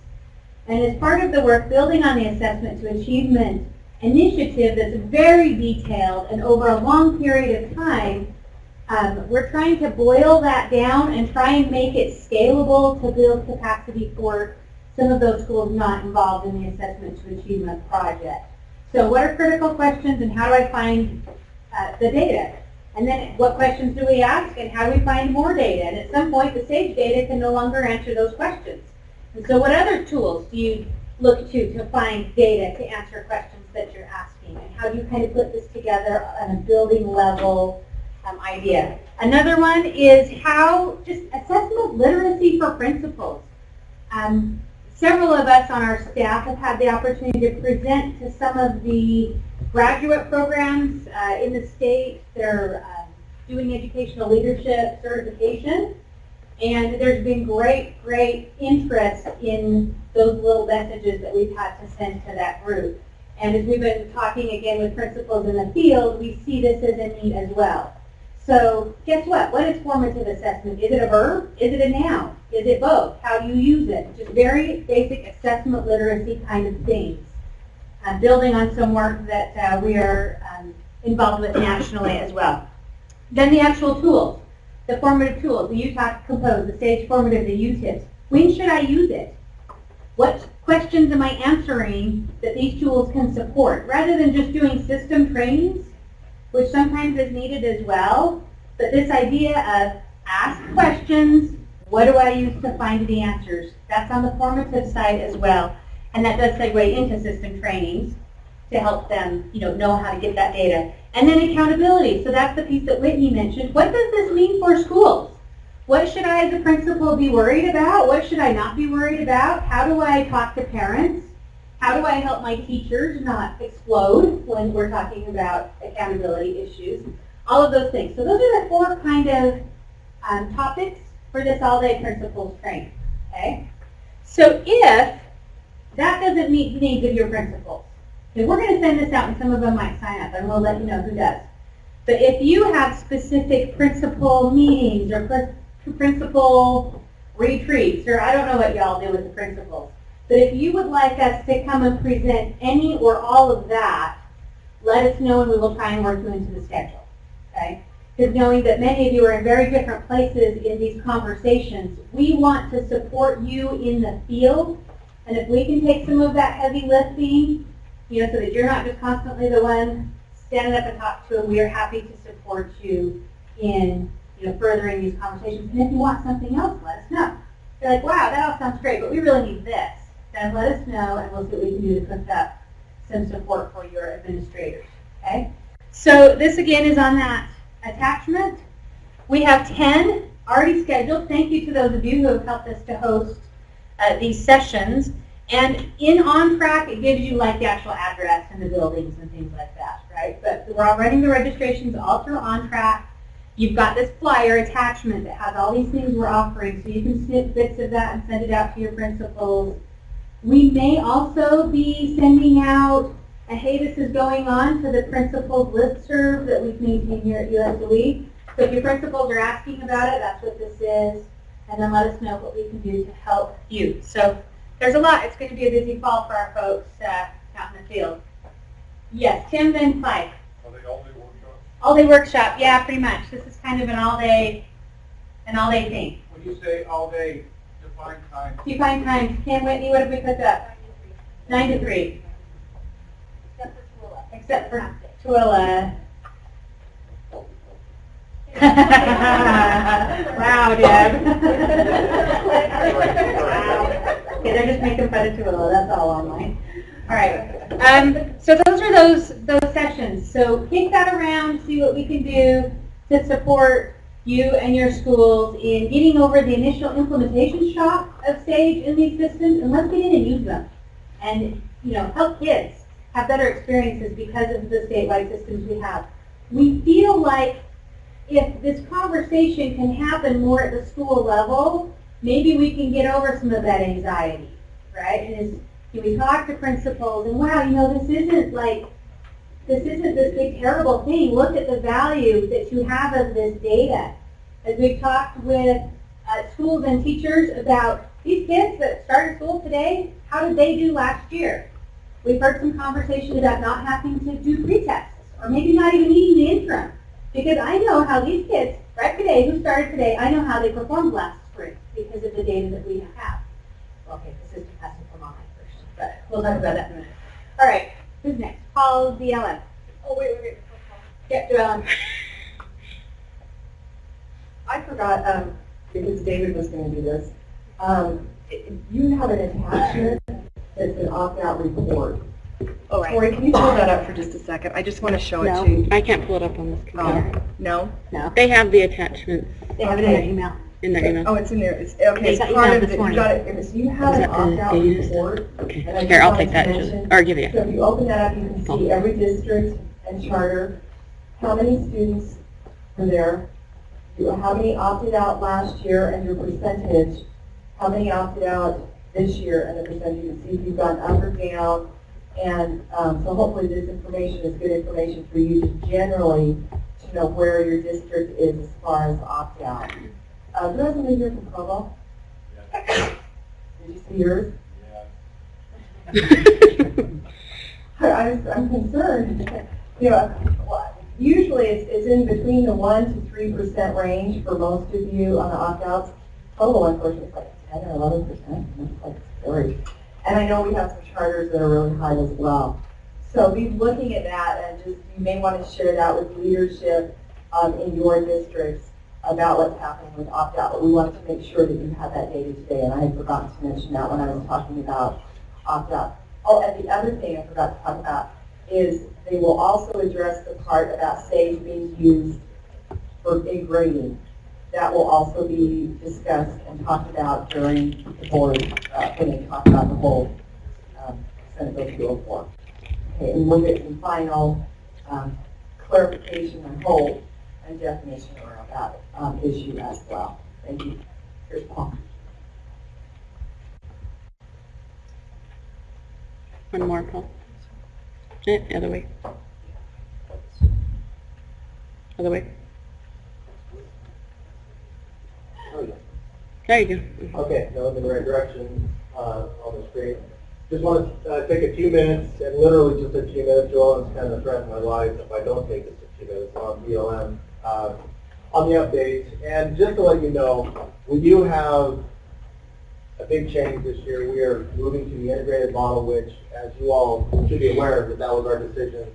G: And as part of the work building on the Assessment to Achievement initiative that's very detailed and over a long period of time, we're trying to boil that down and try and make it scalable to build capacity for some of those schools not involved in the Assessment to Achievement project. So what are critical questions and how do I find the data? And then what questions do we ask and how do we find more data? And at some point the SAGE data can no longer answer those questions. And so what other tools do you look to find data to answer questions that you're asking? And how do you kind of put this together on a building level idea? Another one is how just assessment literacy for principals. Several of us on our staff have had the opportunity to present to some of the graduate programs in the state. They're doing educational leadership certification, and there's been great interest in those little messages that we've had to send to that group. And as we've been talking again with principals in the field, we see this as a need as well. So guess what? What is formative assessment? Is it a verb? Is it a noun? Is it both? How do you use it? Just very basic assessment literacy kind of things. Building on some work that we are involved with nationally as well. Then the actual tools, the formative tools, the Utah Compose, the SAGE Formative, the U-Tips. When should I use it? What questions am I answering that these tools can support? Rather than just doing system trainings, which sometimes is needed as well, but this idea of ask questions, what do I use to find the answers? That's on the formative side as well. And that does segue into system trainings to help them, know how to get that data. And then accountability. So that's the piece that Whitney mentioned. What does this mean for schools? What should I as a principal be worried about? What should I not be worried about? How do I talk to parents? How do I help my teachers not explode when we're talking about accountability issues? All of those things. So those are the 4 kind of topics for this all-day principals training. Okay? So if that doesn't meet the needs of your principals, then we're going to send this out, and some of them might sign up, and we'll let you know who does. But if you have specific principal meetings or principal retreats, or I don't know what y'all do with the principals, but if you would like us to come and present any or all of that, let us know and we will try and work you into the schedule. Okay? Because knowing that many of you are in very different places in these conversations, we want to support you in the field. And if we can take some of that heavy lifting, so that you're not just constantly the one standing up and talking to them, we are happy to support you in furthering these conversations. And if you want something else, let us know. You're like, wow, that all sounds great, but we really need this. Then let us know, and we'll see what we can do to cook up some support for your administrators. Okay? So this again is on that attachment. We have 10 already scheduled. Thank you to those of you who have helped us to host these sessions. And in OnTrack, it gives you like the actual address and the buildings and things like that, right? But we're all running the registrations all through OnTrack. You've got this flyer attachment that has all these things we're offering, so you can snip bits of that and send it out to your principals. We may also be sending out a hey, this is going on to the principals listserv that we've maintained here at USOE. So if your principals are asking about it, that's what this is. And then let us know what we can do to help you. So there's a lot. It's going to be a busy fall for our folks out in the field. Yes, Tim Van Pike.
D: Are they all-day workshops?
G: All-day workshop, yeah, pretty much. This is kind of an all-day thing.
D: When you say all-day, define time.
G: Define times. Kim, Whitney, what have we put up? 9 to 3. Except for Twila. Wow, Deb. Wow. Okay, they're just making fun of Twila. That's all online. All right. So those are those sessions. So kick that around, see what we can do to support you and your schools in getting over the initial implementation shock of SAGE in these systems, and let's get in and use them, and help kids have better experiences because of the statewide systems we have. We feel like if this conversation can happen more at the school level, maybe we can get over some of that anxiety, right? And we talk to principals, and wow, this isn't this big terrible thing. Look at the value that you have of this data. As we've talked with schools and teachers about these kids that started school today, how did they do last year? We've heard some conversation about not having to do pretests, or maybe not even needing the interim. Because I know how these kids, right today, who started today, I know how they performed last spring because of the data that we have. Okay, the system has to come on first, but we'll talk about that in a minute. All right, who's next? Paul DLM.
E: Oh, wait.
G: Get to Ellen.
A: I forgot, because David was going to do this. You have an attachment that's an opt-out report.
H: Oh, right.
A: Tori, can you pull that up for just a second? I just want to show it to you.
H: I can't pull it up on this computer.
A: No?
H: They have the attachments
G: They have it in their email.
H: in their email.
A: Oh, it's in there. It's, okay,
G: They
A: it's
G: got
A: part
G: emailed
A: of
G: this
A: it. You
G: morning.
A: got it. So you have
H: Is
A: an
H: that the
A: opt-out
H: data?
A: report.
H: Okay.
A: And I just
H: Here, I'll
A: wanted
H: take that.
A: to mention-
H: Or give you.
A: So if you open that up, you can see every district and charter, how many students were there, how many opted out last year, and your percentage, how many opted out this year, and the percentage. You can see if you've gone up or down. And so hopefully this information is good information for you to generally to know where your district is as far as opt-out. Do you have somebody here from Provo?
D: Yeah.
A: Did you see yours?
D: Yeah.
A: I'm concerned. Usually it's in between the 1 to 3% range for most of you on the opt-outs. Total, unfortunately, is like 10 or 11%. That's like scary. And I know we have some charters that are really high as well. So be looking at that, and just you may want to share that with leadership in your districts about what's happening with opt-out. But we wanted to make sure that you have that data today, and I had forgotten to mention that when I was talking about opt-out. Oh, and the other thing I forgot to talk about is they will also address the part about SAGE being used for big grading. That will also be discussed and talked about during the board when they talk about the whole Senate Bill 204. Okay, and we'll get some final clarification on hold and definition around that issue as well. Thank you. Here's Paul.
H: One more, Paul. The other way. Other way. There you go.
J: Okay, now I'm in the right direction on the screen. Just want to take a few minutes, and literally just a few minutes, Joel, it's kind of threaten my life if I don't take this a few minutes on BLM, on the updates. And just to let you know, we do have a big change this year. We are moving to the integrated model, which, as you all should be aware, that was our decision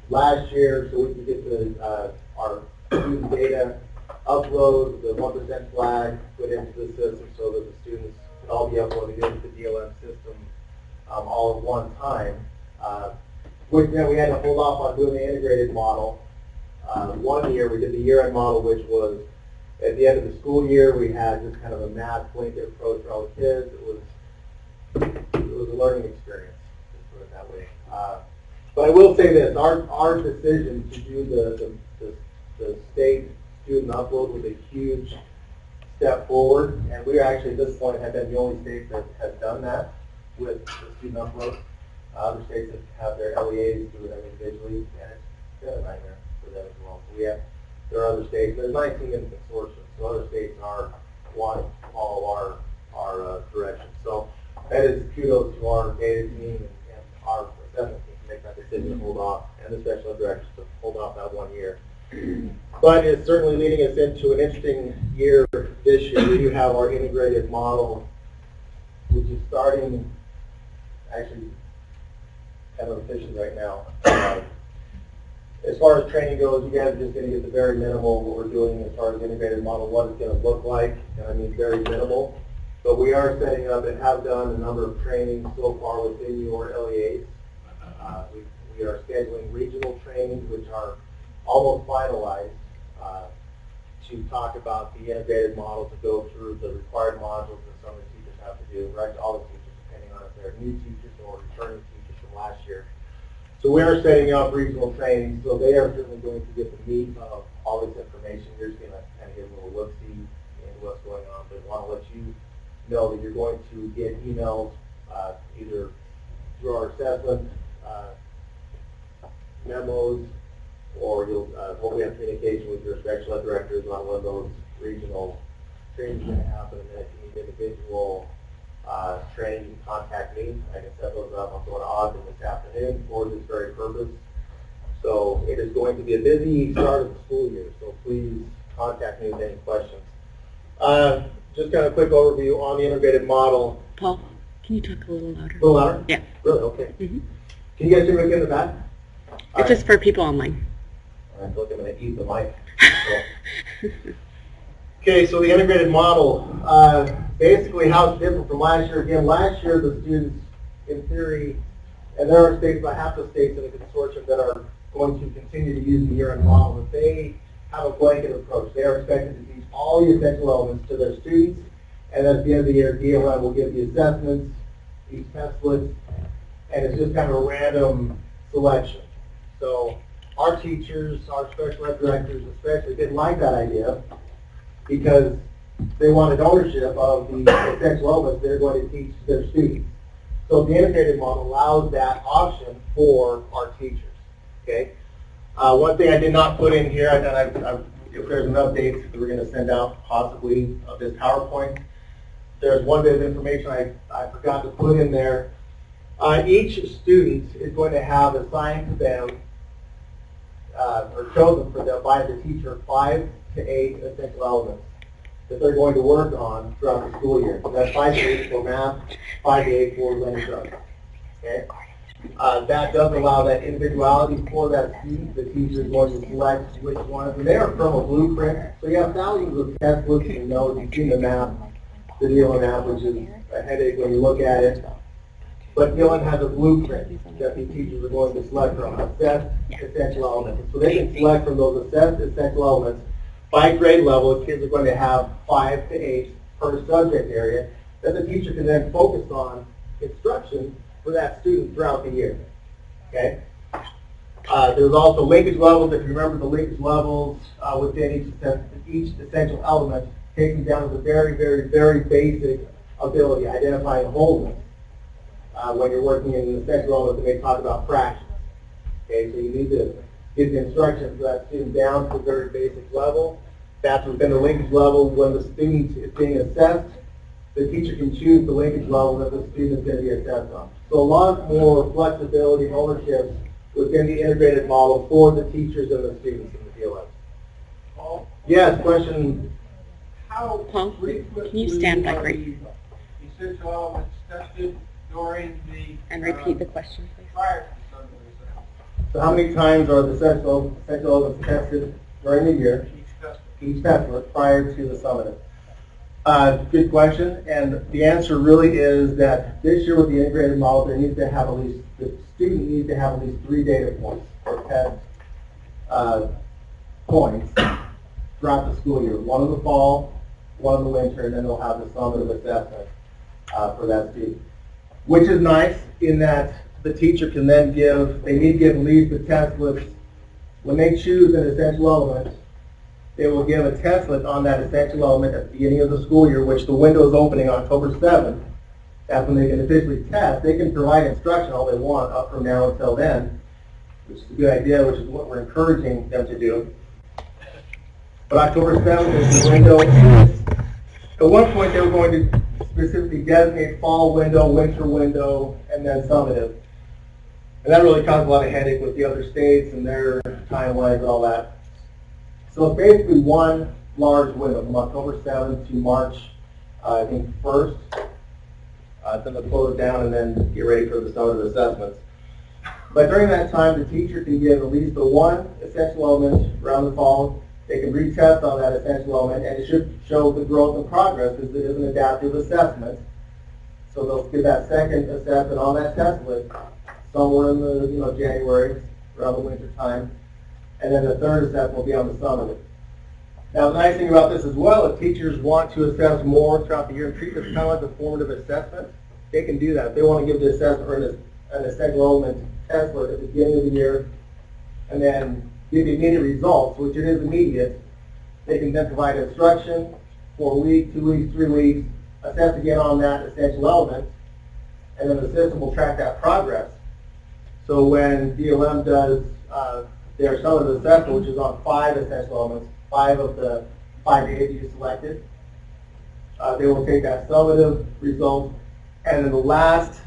J: last year, so we could get the our student data upload, the 1% flag put into the system so that the students could all be uploaded into the DLM system all at one time. Which meant we had to hold off on doing the integrated model. 1 year, we did the year-end model, which was at the end of the school year. We had just kind of a math blanket approach for all the kids. It was a learning experience, let's put it that way. But I will say this, our decision to do the state student upload was a huge step forward, and we actually at this point have been the only state that has done that with the student upload. Other states that have their LEAs do it individually, and it's been a nightmare for them as well. So there are other states, there's 19 in the consortium, so other states are wanting to follow our direction. So that is kudos to our data team and our assessment team to make that decision to hold off, and the special ed directors to hold off that 1 year. But it's certainly leading us into an interesting year this year. We do have our integrated model, which is starting actually kind of efficient right now. As far as training goes, you guys are just going to get the very minimal what we're doing as far as integrated model, what it's going to look like, and I mean very minimal. But we are setting up and have done a number of trainings so far within your LEAs. We are scheduling regional trainings, which are almost finalized, to talk about the integrated model, to go through the required modules that some of the teachers have to do, right? All the teachers, depending on if they're new teachers or returning teachers from last year. So we are setting up regional trainings, so they are certainly going to get the meat of all this information. You're just going to kind of get a little look-see into what's going on, but I want to let you know that you're going to get emails either through our assessment memos, or you'll hopefully have communication with your special ed directors on when those regional trainings are going to happen. And then if you need individual training, you can contact me. I can set those up. I'm going to Ogden this afternoon for this very purpose. So it is going to be a busy start of the school year, so please contact me with any questions. Just kind of a quick overview on the integrated model.
H: Paul, can you talk a little louder?
J: A little louder?
H: Yeah.
J: Really? Okay.
H: Mm-hmm.
J: Can you guys hear me in the back?
H: It's just for people online.
J: I feel like I'm going to eat the mic. Okay, so the integrated model, basically how it's different from last year. Again, last year the students, in theory, and there are states, about half the states in the consortium that are going to continue to use the year-end model, but they have a blanket approach. They are expected to teach all the essential elements to their students, and at the end of the year, DLM will give the assessments, these test splits, and it's just kind of a random selection. So our teachers, our special ed directors especially, didn't like that idea because they wanted ownership of the essential elements they're going to teach their students. So the integrated model allows that option for our teachers. Okay. One thing I did not put in here, and if there's an update that we're going to send out possibly of this PowerPoint, there's one bit of information I forgot to put in there. Each student is going to have assigned to them or chosen for them by the teacher 5 to 8 essential elements that they're going to work on throughout the school year. So that's 5 to 8 for math, 5 to 8 for language arts. Okay? That does allow that individuality for that student. The teacher is going to select which ones, and they are from a blueprint. So you have thousands of test books and notes. You've seen the map, the DLM map, which is a headache when you look at it. But DLM has a blueprint that the teachers are going to select from, assessed essential elements. So they can select from those assessed essential elements by grade level. Kids are going to have 5 to 8 per subject area that the teacher can then focus on instruction for that student throughout the year. Okay? There's also linkage levels. If you remember the linkage levels within each essential element, taken down to the very, very, very basic ability, identifying wholeness. When you're working in an essential element, they may talk about fractions. Okay, so you need to get the instruction for that student down to the very basic level. That's within the linkage level. When the student is being assessed, the teacher can choose the linkage level that the student is going to be assessed on. So a lot more flexibility and ownership within the integrated model for the teachers and the students in the DLS.
D: Paul?
J: Yes, question.
D: How
H: Paul,
D: frequently
H: can you stand back
D: are
H: right
D: the essential elements tested during the
H: and repeat the question, please?
D: prior to the summer exam?
J: So how many times are the essential elements tested during the year? Each test prior to the summative. Good question, and the answer really is that this year with the integrated model, there needs to have at least, the student needs to have at least 3 data points or test points throughout the school year. One in the fall, one in the winter, and then they'll have the summative assessment for that student. Which is nice in that the teacher can then they need to give at least the test list. When they choose an essential element, they will give a test list on that essential element at the beginning of the school year, which the window is opening October 7th. That's when they can officially test. They can provide instruction all they want up from now until then, which is a good idea, which is what we're encouraging them to do. But October 7th is the window. At one point, they were going to specifically designate fall window, winter window, and then summative. And that really caused a lot of headache with the other states and their timelines and all that. So it's basically one large window from October 7th to March, I think, 1st. Then they'll close it down and then get ready for the summative assessments. But during that time, the teacher can give at least the one essential element around the fall. They can retest on that essential element, and it should show the growth and progress because it is an adaptive assessment. So they'll give that second assessment on that test list somewhere in the January, around the winter time. And then the third assessment will be on the summative. Now, the nice thing about this as well, if teachers want to assess more throughout the year and treat this kind of like a formative assessment, they can do that. If they want to give the assessment or an essential element test list at the beginning of the year, and then give the immediate results, which it is immediate, they can then provide instruction for a week, 2 weeks, 3 weeks, assess again on that essential element, and then the system will track that progress. So when DLM does their summative assessment, which is on 5 essential elements, 5 of the 5 data you selected, they will take that summative result, and then the last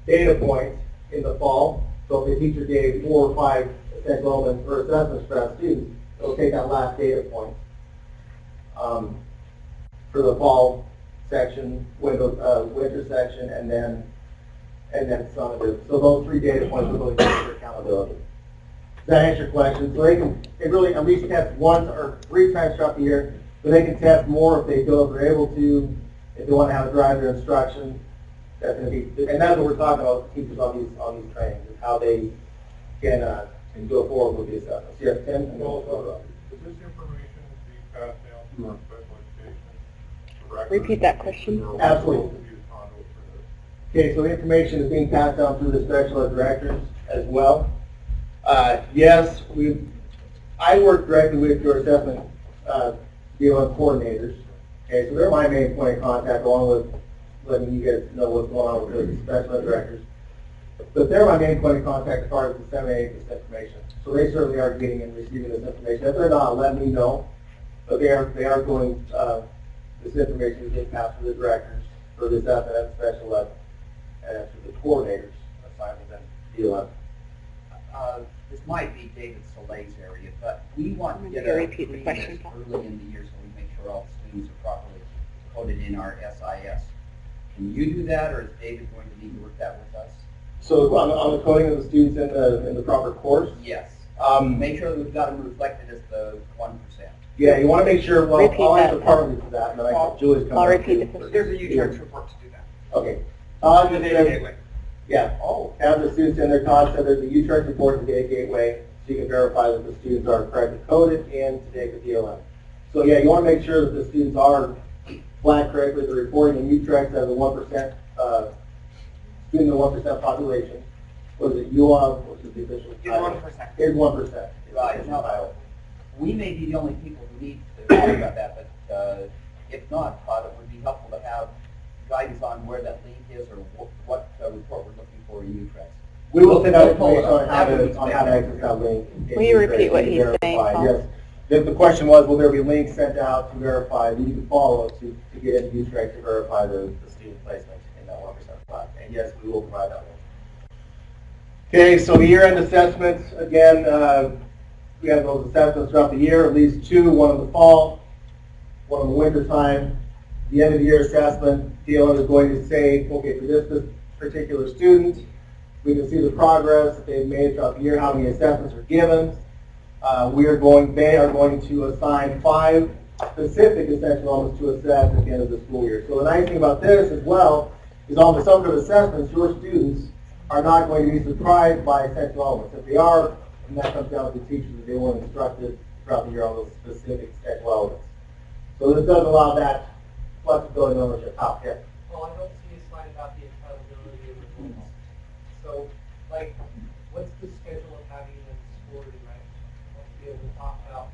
J: data point in the fall. So if the teacher gave 4 or 5 essential elements or assessments for that student, they'll take that last data point for the fall section, winter section, and then summative. So those 3 data points will really give their accountability. Does that answer your question? So they really at least test 1 or 3 times throughout the year, but they can test more if they feel if they're able to, if they want to have a drive their instruction. That's going to be, and that's what we're talking about with teachers on these trainings, is how they can go forward with the assessments. Yes, Tim? And
K: Well, does this information be passed down to our special education directors?
H: Repeat that question.
J: Absolutely. Okay, so the information is being passed down through the special ed directors as well. Yes, I work directly with your assessment DLM coordinators. Okay, so they're my main point of contact, along with letting you guys know what's going on with the special ed directors. But they're my main point of contact as far as disseminating this information. So they certainly are getting and receiving this information. If they're not, let me know. But they are going, this information is being passed to the directors for the assessment and special ed, and to the coordinators assigned within DLM.
I: This might be David Soleil's area, but we want to get
H: Can you
I: a
H: repeat the question, Paul?
I: early in the year so we make sure all the students are properly coded in our SIS. Can you do that, or is David going to need to work that with us?
J: So on the coding of the students in the proper course?
I: Yes. Make sure that we've got them reflected as the 1%.
J: Yeah, you want to make sure, well,
H: Repeat
J: I'll
H: that,
J: answer partly to that, and then Julie's coming
H: I'll
J: up
H: repeat
J: too.
H: the question.
B: There's a U-Turn report to do that.
J: Okay.
B: The data gateway.
J: Yeah.
I: Oh.
J: Have the students in their content, there's a U-Turn report to the data gateway, so you can verify that the students are correctly coded and to take the DLM. So yeah, you want to make sure that the students are flagged correctly. They're reporting in U-Trex as a 1% student in 1% population. Was it UOB, which is the official title?
I: 1%.
J: Is 1%.
I: Right. Now, we may be the only people who need to know about that, but if not, thought it would be helpful to have guidance on where that link is or what report we're looking for in UTREX.
J: We will send out
I: We'll pull it
J: information
I: up.
J: on how to access that link.
H: Will you repeat what he's saying, Paul?
J: Yes. The question was, will there be links sent out to verify, that you can follow to get into UTREX to verify the student placement in that 1% class? And yes, we will provide that link. Okay, so the year-end assessments, again, we have those assessments throughout the year, at least two, one in the fall, one in the winter time. The end of the year assessment, DLM is going to say, okay, for this particular student, we can see the progress that they've made throughout the year, how many assessments are given. They are going to assign 5 specific essential elements to assess at the end of the school year. So the nice thing about this as well is on the summative assessments, your students are not going to be surprised by essential elements. If they are, and that comes down to the teachers that they weren't instructed throughout the year on those specific essential elements. So this does allow that flexibility and ownership. Yeah.
B: Well, I don't see a slide about the accountability of results. So, like, what's the schedule of having them scored, right? We'll be able to talk about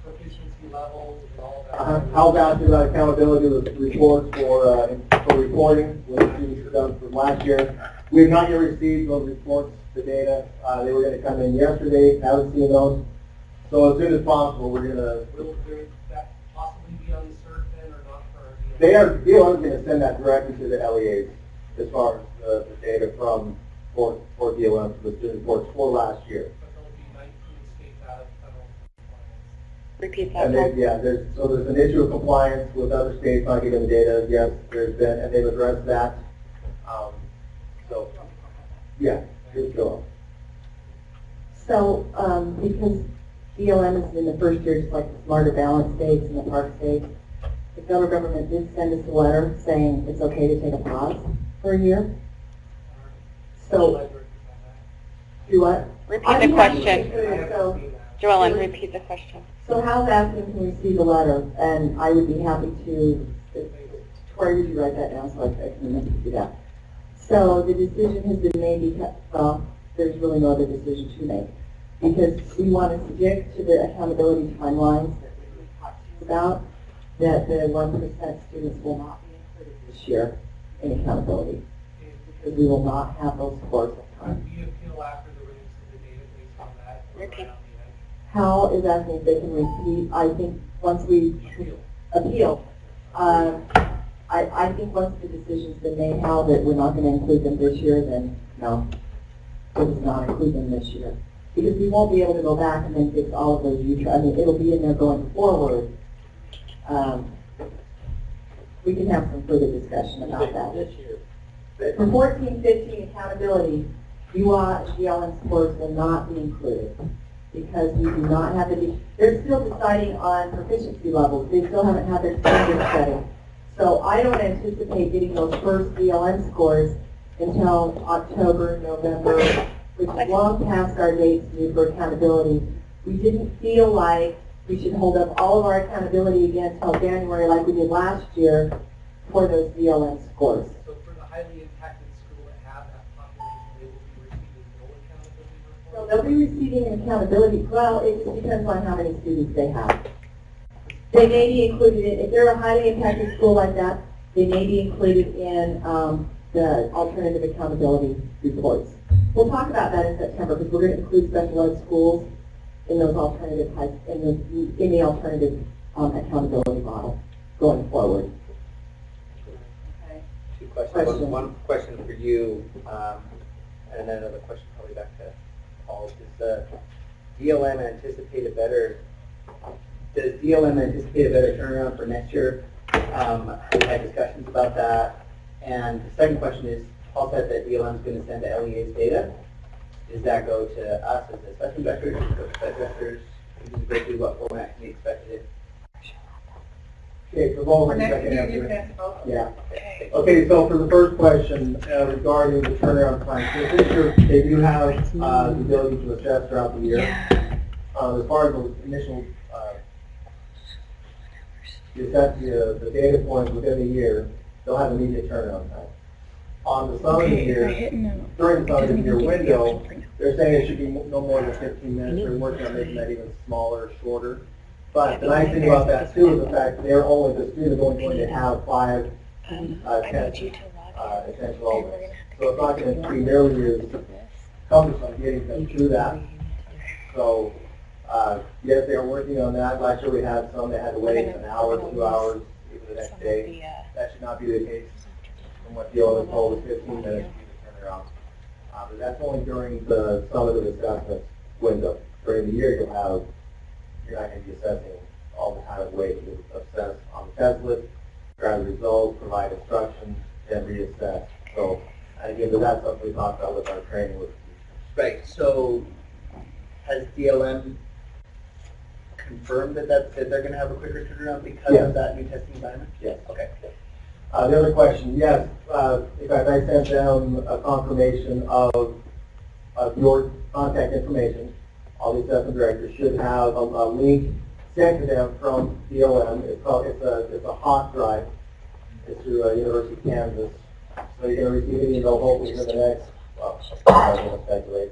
B: proficiency levels and all that.
J: How about the accountability of the reports for reporting, what the students have done from last year? We have not yet received those reports, the data. They were going to come in yesterday. Haven't seen those. So as soon as possible, we're going to.
B: Will that possibly be on the CERT then or not for our DLM?
J: They are going to send that directly to the LEAs as far as the data for DLM for the student reports for last year.
B: But there'll be 19 states out of federal compliance.
H: Repeat that.
J: And
H: Paul.
J: there's an issue of compliance with other states not giving the data. Yes, there's been, and they've addressed that. So, yeah, good go.
A: So, because DLM is in the first year, just like the Smarter Balance states and the park states, the federal government did send us a letter saying it's okay to take a pause for a year. So, do what?
H: Repeat the question.
A: So,
H: Joellen, repeat the question.
A: so how fast can we see the letter? And I would be happy to, Tori, would you write that down so I can remember to do that? So the decision has been made because, well, there's really no other decision to make. Because we want to stick to the accountability timelines that we talked about, that the 1% students will not be included this year in accountability. Because we will not have those scores of time.
B: Do you appeal after the release of the data based on that?
H: Repeat.
A: Hal is asking if they can repeat. I think once we appeal, I think once the decision's been made, Hal, that we're not going to include them this year, then no, we will not include them this year. Because we won't be able to go back and then fix all of those I mean, it'll be in there going forward. We can have some further discussion about that.
J: This year.
A: For 14-15 accountability, DLM scores will not be included because we do not have they're still deciding on proficiency levels. They still haven't had their standard setting. So I don't anticipate getting those first DLM scores until October, November, which is long past our dates due for accountability. We didn't feel like we should hold up all of our accountability again until January like we did last year for those DLM scores.
B: So for the highly impacted school that have that population, they will be receiving no accountability report?
A: So they'll be receiving an accountability. Well, it just depends on how many students they have. They may be included in, if they're a highly impacted school like that, they may be included in the alternative accountability reports. We'll talk about that in September because we're going to include special ed schools in those alternative types, in the alternative accountability model going forward.
I: Okay. Two questions. One question for you, and then another question probably back to Paul. Does DLM anticipate a better turnaround for next year? We had discussions about that. And the second question is, Paul said that DLM is going to send the LEA's data. Does that go to us as assessment directors? Does it go to site directors? Does it go to what format can be expected?
J: Okay, for both.
E: For next year, you can both.
J: Yeah. Okay, so for the first question regarding the turnaround time, so this year they do have the ability to assess throughout the year. As far as the initial the data points within the year, they'll have immediate turnaround time. on the summer year, during the summer year window, they're saying it should be no more than 15 minutes. They're working on making that even smaller, shorter. But the nice thing about that too is the fact that the student is only going to have 5 tests, essential elements. So it's not going to be nearly as cumbersome getting them through that. So yes, they are working on that. Last year we had some that had to wait an hour, 2 hours, even the next day. That should not be the case. From what the owner told us, 15 minutes to turn around. But that's only during the summative assessment window. During the year, you're not going to be assessing all the time of wait. You assess on the test list, grab the results, provide instructions, then reassess. So, again, that's something we talked about with our training with.
I: Right. So, has DLM confirmed that they're going to have a quicker turnaround because of that new testing environment?
J: Yes.
I: Okay.
J: The other question, yes, in fact, I sent them a confirmation of your contact information. All the assessment directors should have a link sent to them from DLM. It's a hot drive. It's through University of Kansas. So you're going to receive an email hopefully in the next, I'm going to speculate.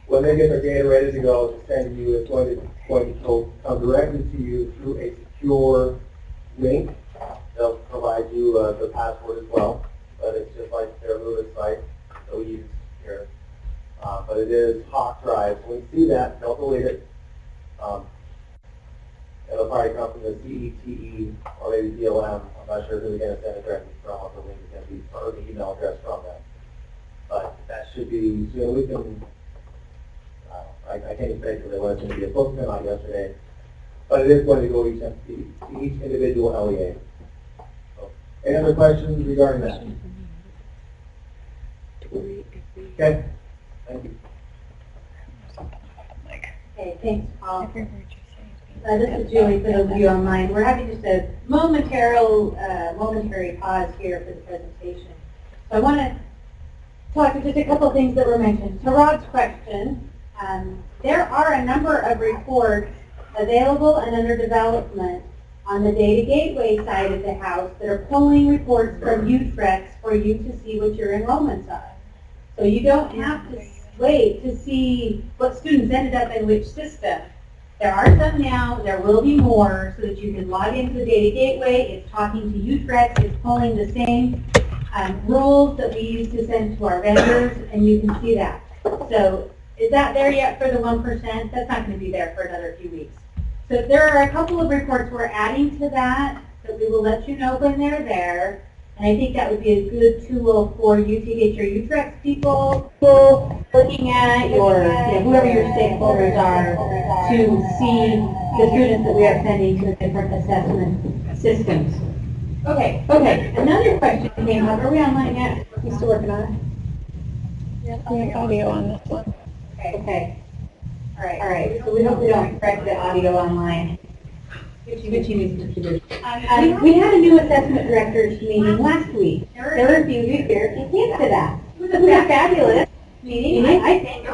J: When they get their data ready to go to send to you, it's going to come directly to you through a secure link. They'll provide you the password as well, but it's just like their Lewis site that we use here. But it is hot drive. When you see that, don't delete it. It'll probably come from the CETE or maybe DLM. I'm not sure who they're going to send it directly from, or the link is going to be, or the email address from them. But that should be, so we can, I can't even say because it was going to be a supposed to come out yesterday, but it is going to go to each individual LEA. So, any other questions regarding that? Okay, thank you.
G: Okay, thanks, Paul. This is Julie for those of you online. We're having just a momentary pause here for the presentation. So I want to talk to just a couple of things that were mentioned. To Rod's question, there are a number of reports available and under development on the Data Gateway side of the house that are pulling reports from UTREX for you to see what your enrollments are. So you don't have to wait to see what students ended up in which system. There are some now, there will be more, so that you can log into the Data Gateway. It's talking to UTREX, it's pulling the same rules that we use to send to our vendors, and you can see that. So is that there yet for the 1%? That's not going to be there for another few weeks. So there are a couple of reports we're adding to that, so we will let you know when they're there. And I think that would be a good tool for you to get your UTREX people looking at whoever your stakeholders are to see the students that we are sending to the different assessment systems. Okay. Another question came up. Are we online yet? Are we still working on it?
H: Yeah, we have audio on this one.
G: Okay. All right. So we don't correct the audio online. Which you need to do. We had a new assessment directors meeting last week. There were a few of you here who came to that. It was a fabulous meeting. I think we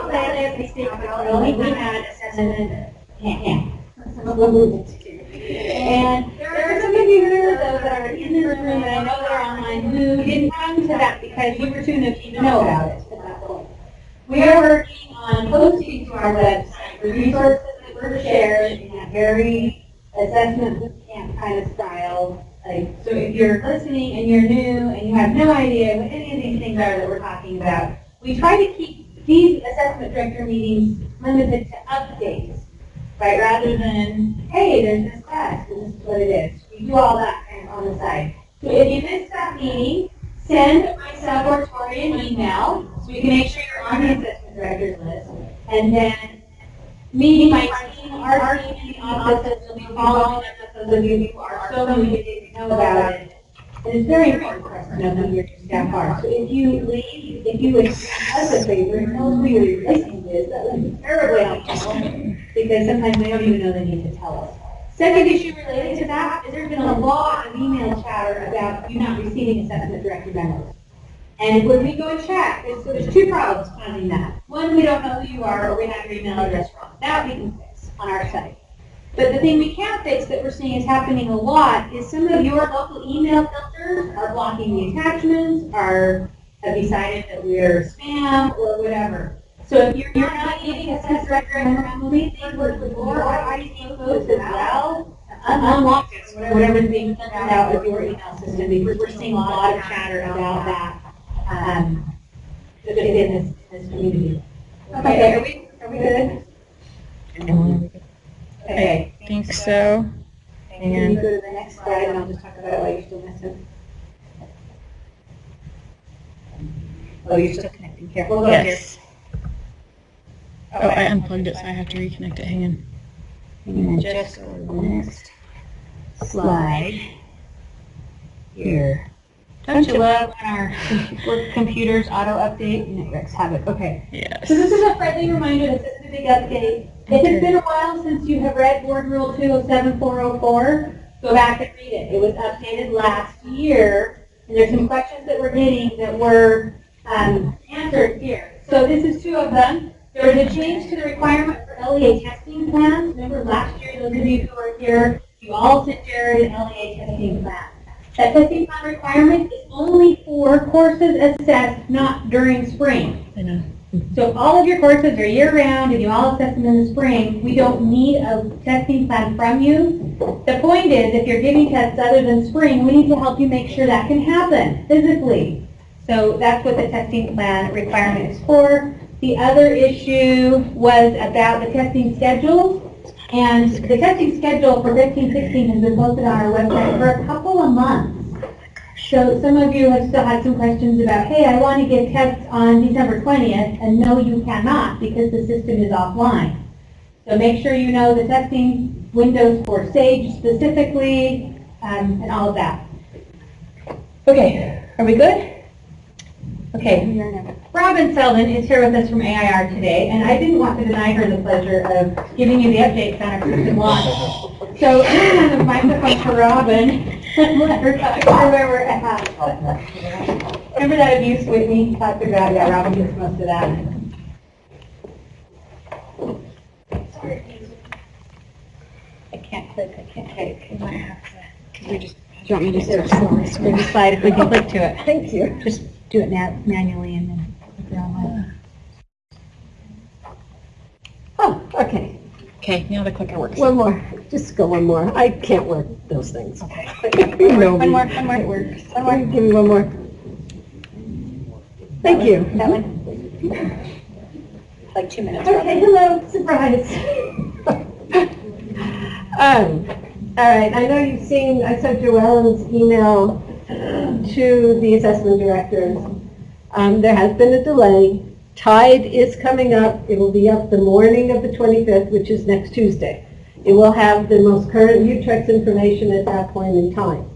G: had assessment camp. And there are some of you here, those that are in this room, and I know that are online, who didn't come to that because you were too new to know about it at that point. We are working on posting to our website the resources that were shared in a very assessment boot camp kind of style. So if you're listening and you're new and you have no idea what any of these things are that we're talking about, we try to keep these assessment director meetings limited to updates, right? Rather than, hey, there's this test and this is what it is. We do all that kind of on the side. So if you missed that meeting, send myself or Tori an email so we can make sure you're on the assessment director's list. And then me, my team, our team in the office will be following up with those of you who are so motivated to know about it. And it's very important for us to know who your staff are. So if you leave, if you would do us a favor and tell us who your replacement is, that would be terribly helpful, because sometimes they don't even know they need to tell us. Second issue related to that is there's been a lot of email chatter about you not receiving assessment director memos. And when we go check, there's two problems causing that. One, we don't know who you are, or we have your email address wrong. That we can fix on our site. But the thing we can't fix that we're seeing is happening a lot is some of your local email filters are blocking the attachments, are have decided that we're spam or whatever. So if you're not getting a test record, please work with your IT folks as well. Unlock this, whatever's being sent out of your email system, because we're seeing a lot of chatter about that within this community. Okay, are we good? Okay.
H: I think so.
G: Can you go to the next slide and I'll just talk about why you're still missing? Oh, you're still connecting. Here, we'll go here.
H: Yes. Oh, I unplugged it, so I have to reconnect it. Hang on.
G: And then just go to the next slide. Here. Don't you love when our computers auto-update? Networks have it. Okay.
H: Yes.
G: So this is a friendly reminder, this is a big update. If it's been a while since you have read Board Rule 207404, go back and read it. It was updated last year, and there's some questions that we're getting that were answered here. So this is two of them. There was a change to the requirement for LEA testing plans. Remember last year, those of you who were here, you all sent Jared an LEA testing plan. That testing plan requirement is only for courses assessed not during spring.
H: I know.
G: So if all of your courses are year-round and you all assess them in the spring, we don't need a testing plan from you. The point is, if you're giving tests other than spring, we need to help you make sure that can happen physically. So that's what the testing plan requirement is for. The other issue was about the testing schedule. And the testing schedule for 15-16 has been posted on our website for a couple of months. So some of you have still had some questions about, hey, I want to give tests on December 20th, and no, you cannot because the system is offline. So make sure you know the testing windows for SAGE specifically, and all of that. Okay, are we good? Okay, Robin Selden is here with us from AIR today, and I didn't want to deny her the pleasure of giving you the updates on our system launch. So I'm going to hand the microphone to Robin and let her talk through where we're at. Remember that abuse Whitney talked about? Yeah, Robin gets most of that. Sorry. I can't click, I can't type. You might have to.
H: Do you want me to just
G: There's a slide if we can click to it.
A: Thank you.
G: Just do it manually and then click around.
A: Oh, okay.
H: Okay, now the clicker works.
A: One more. Just go one more. I can't work those things.
G: Okay.
A: You know
G: One
A: me.
G: more. It works. One more.
A: Give me one more. Thank you.
G: That one. Like 2 minutes.
A: Okay, hello. Surprise. All right, I know you've seen, I sent Joellen's email to the assessment directors. There has been a delay. TIDE is coming up. It will be up the morning of the 25th, which is next Tuesday. It will have the most current UTREX information at that point in time.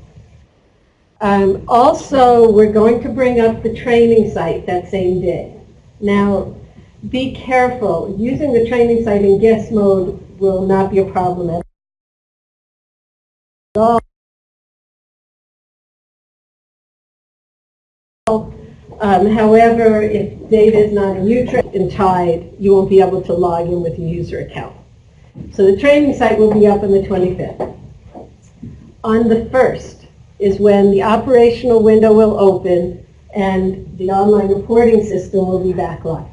A: Also, we're going to bring up the training site that same day. Now, be careful. Using the training site in guest mode will not be a problem at all. However, if data is not in UTREX in TIDE, you won't be able to log in with your user account. So the training site will be up on the 25th. On the 1st is when the operational window will open and the online reporting system will be back live.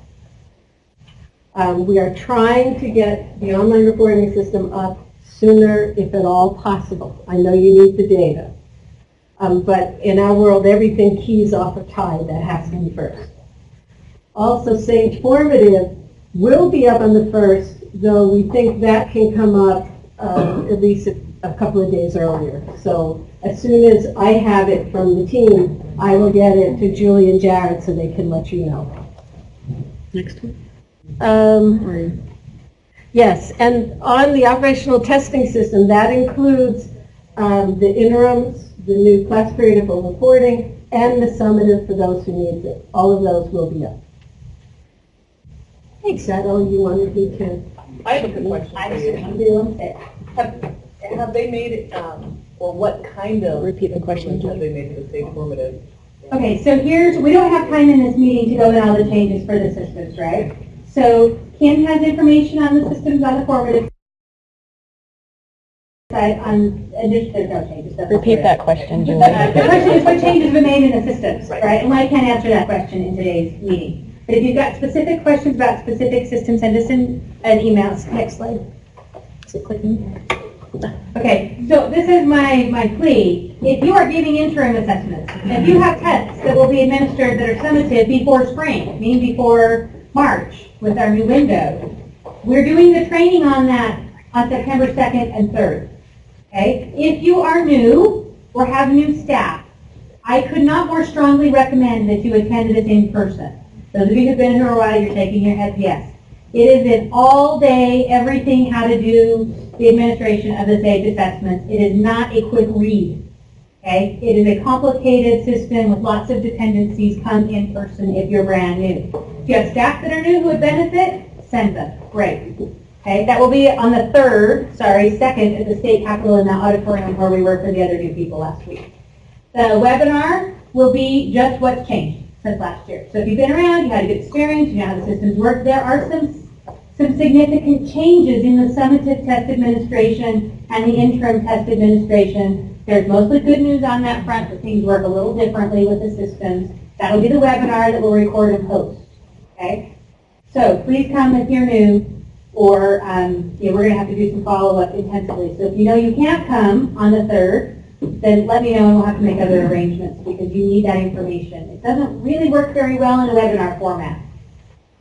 A: We are trying to get the online reporting system up sooner, if at all possible. I know you need the data. But in our world, everything keys off of TIDE. That has to be first. Also, Sage Formative will be up on the 1st, though we think that can come up at least a couple of days earlier. So as soon as I have it from the team, I will get it to Julie and Jared so they can let you know.
H: Next one?
A: Yes, and on the operational testing system, that includes the interims, the new class period for reporting, and the summative for those who need it. All of those will be up. Thanks, that all you wanted me to?
B: I have a good question for you. Have they made it, or what kind of
H: Repeat the question.
B: have they made to the Sage Formative?
G: Okay, so we don't have time in this meeting to go in all the changes for the systems, right? So Kim has information on the systems on the formative side, and there's no changes. step
H: Repeat
G: through
H: that
G: it.
H: question, Julie.
G: The question is what changes have been made in the systems, right? And I can't answer that question in today's meeting. But if you've got specific questions about specific systems, send us an email. Next slide. Is it clicking? Okay, so this is my plea. If you are giving interim assessments, if you have tests that will be administered that are summative before spring, meaning before March with our new window, we're doing the training on that on September 2nd and 3rd. Okay? If you are new or have new staff, I could not more strongly recommend that you attend this in person. Those of you who've been here a while, you're taking your SPS. It is an all-day, everything how to do the administration of the SAFE assessments. It is not a quick read. Okay? It is a complicated system with lots of dependencies. Come in person if you're brand new. If you have staff that are new who would benefit, send them. Great. Okay? That will be on the 2nd at the State Capitol in the auditorium where we were for the other new people last week. The webinar will be just what's changed since last year. So if you've been around, you had a good experience, you know how the systems work, there are some significant changes in the summative test administration and the interim test administration. There's mostly good news on that front, but things work a little differently with the systems. That'll be the webinar that we'll record and post. Okay? So please come if you're new, or we're going to have to do some follow-up intensively. So if you know you can't come on the 3rd, then let me know and we'll have to make other arrangements because you need that information. It doesn't really work very well in a webinar format.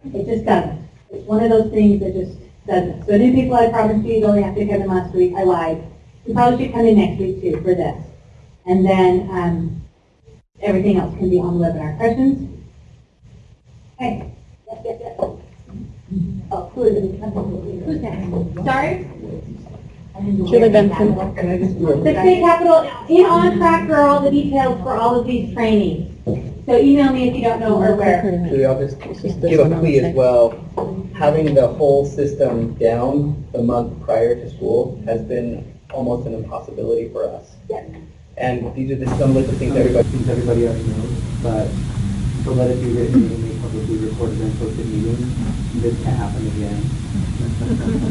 G: It just doesn't. It's one of those things that just doesn't. So new people, I promised you only have to come in last week. I lied. You probably should come in next week too for this. And then everything else can be on the webinar. Questions? Hey. Yes. Oh, who's next? Sorry?
H: Julie Benson.
G: The State Capitol, in on track for all the details for all of these trainings. So email me if you don't know or where.
I: Julie, I'll just give a plea as well. Having the whole system down the month prior to school has been almost an impossibility for us.
G: Yes.
I: And these are some of the things everybody already knows, but to let it be written and be publicly recorded and posted meetings, this can't happen again.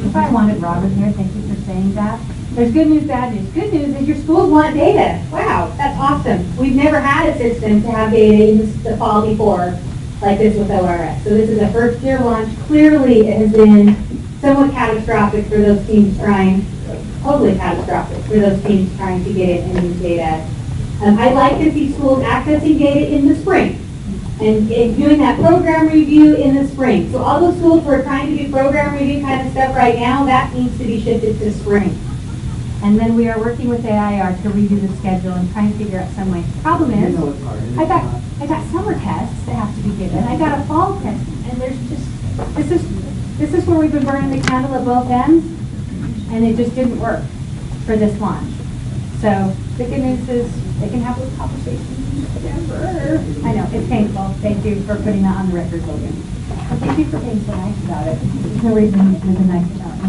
G: If I wanted Robert here, thank you for saying that. There's good news, bad news. Good news is your schools want data. Wow, that's awesome. We've never had a system to have data in the fall before like this with ORS. So this is a first year launch. Clearly it has been somewhat catastrophic for those teams trying, totally catastrophic for those teams trying to get it and use data. I'd like to see schools accessing data in the spring and doing that program review in the spring. So all those schools who are trying to do program review kind of stuff right now, that needs to be shifted to spring. And then we are working with AIR to redo the schedule and try and figure out some way. The problem is, I got summer tests that have to be given. I got a fall test, and there's just, this is where we've been burning the candle at both ends, and it just didn't work for this launch. So the good news is they can have those conversations in September. I know, it's painful. Thank you for putting that on the record, Logan. And thank you for being so nice about it. There's no reason you should have been nice about it.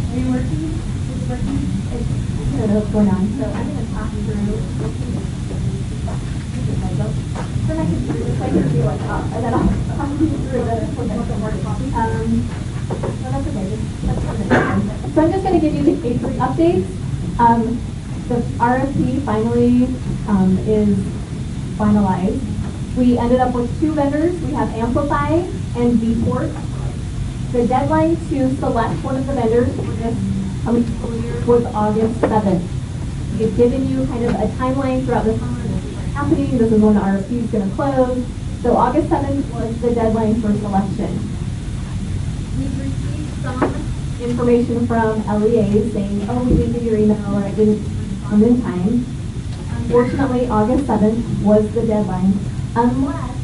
G: Are you working? Is it working? I don't know what's going on. So I'm going to talk through. Then I can do this. I can feel like up, and then I'll talk you through the so that's okay. So I'm just going to give you the K3 updates. The RFP finally is finalized. We ended up with 2 vendors. We have Amplify and Vport. The deadline to select one of the vendors for this coming school year was August 7th. We've given you kind of a timeline throughout the summer. This is what's happening. This is when the RFP is going to close. So August 7th was the deadline for selection. We've received some information from LEAs saying, oh, we didn't get your email or it didn't respond in time. Unfortunately, August 7th was the deadline, unless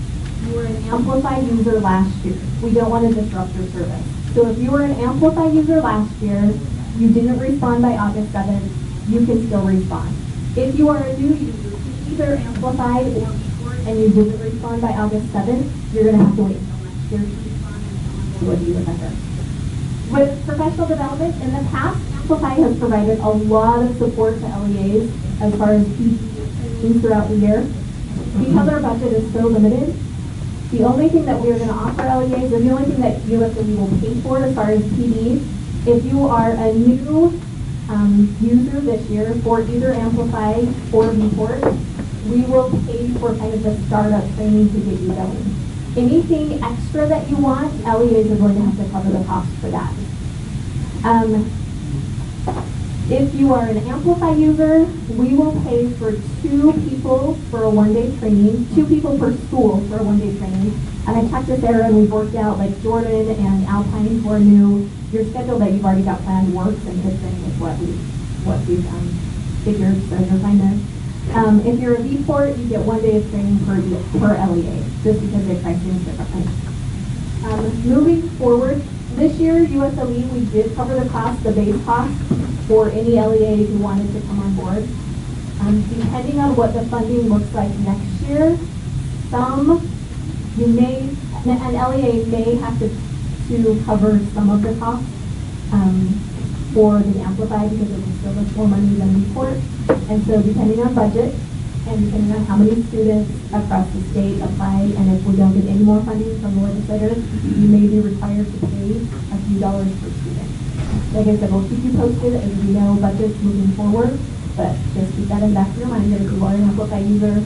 G: you were an Amplify user last year. We don't want to disrupt your service. So if you were an Amplify user last year, you didn't respond by August 7th, you can still respond. If you are a new user, either Amplify or Vport, and you didn't respond by August 7th, you're going to have to wait until next year to respond and what you remember. With professional development, in the past, Amplify has provided a lot of support to LEAs as far as PD throughout the year. Because our budget is so limited, the only thing that we are going to offer LEAs, or the only thing that USW will pay for as far as PD,
L: If you are a new user this year for either Amplify or Vport, we will pay for kind of the startup training to get you going. Anything extra that you want, LEAs are going to have to cover the cost for that. If you are an Amplify user, we will pay for 2 people for a one-day training, 2 people per school for a one-day training. And I checked with Sarah and we've worked out, like Jordan and Alpine who are new, your schedule that you've already got planned works and fits in with what we've figured, so you're fine there. If you're a Vport, you get 1 day of training per LEA, just because they price things differently. Moving forward, this year, USLE, we did cover the cost, the base cost, for any LEA who wanted to come on board. Depending on what the funding looks like next year, an LEA may have to cover some of the costs for the Amplify because it will still look more money than Vport. And so depending on budget and depending on how many students across the state apply, and if we don't get any more funding from the legislators, you may be required to pay a few dollars per student. Like I said, we'll keep you posted as we know budgets moving forward, but just keep that in the back of your mind that if you are an Amplify user,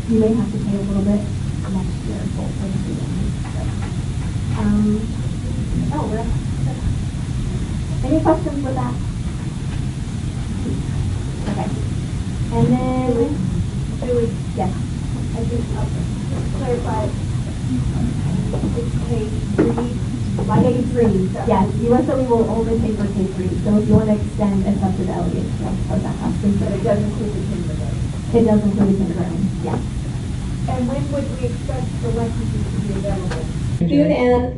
L: you may have to pay a little bit next year for the student. Any questions with that? Okay. And then, Julie, yes. I just clarify. It's K3, K3. Yes, USLE will only pay for K3. So if you want to extend, it's up to the LEA. But it does include the kindergarten. It does include the kindergarten, yes.
E: And when would we expect the licenses to be available?
L: Soon as,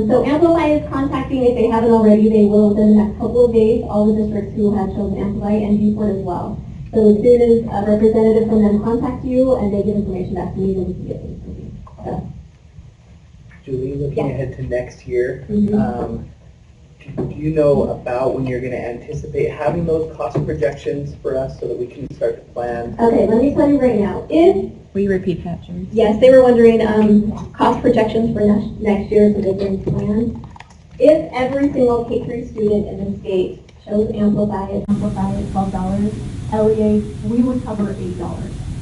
L: so Amplify is contacting, if they haven't already, they will within the next couple of days, all the districts who have chosen Amplify and Vport as well. So as soon as a representative from them contacts you and they give information back to me, then we can get things moving. So.
I: Julie, looking ahead to next year,
L: Mm-hmm.
I: do you know about when you're going to anticipate having those cost projections for us so that we can start to plan?
L: Okay, let me tell you right now.
H: Will you repeat that, Julie?
L: Yes, they were wondering cost projections for next year so they can plan. If every single K3 student in the state chose Amplify at $12, LEA, we would cover $8.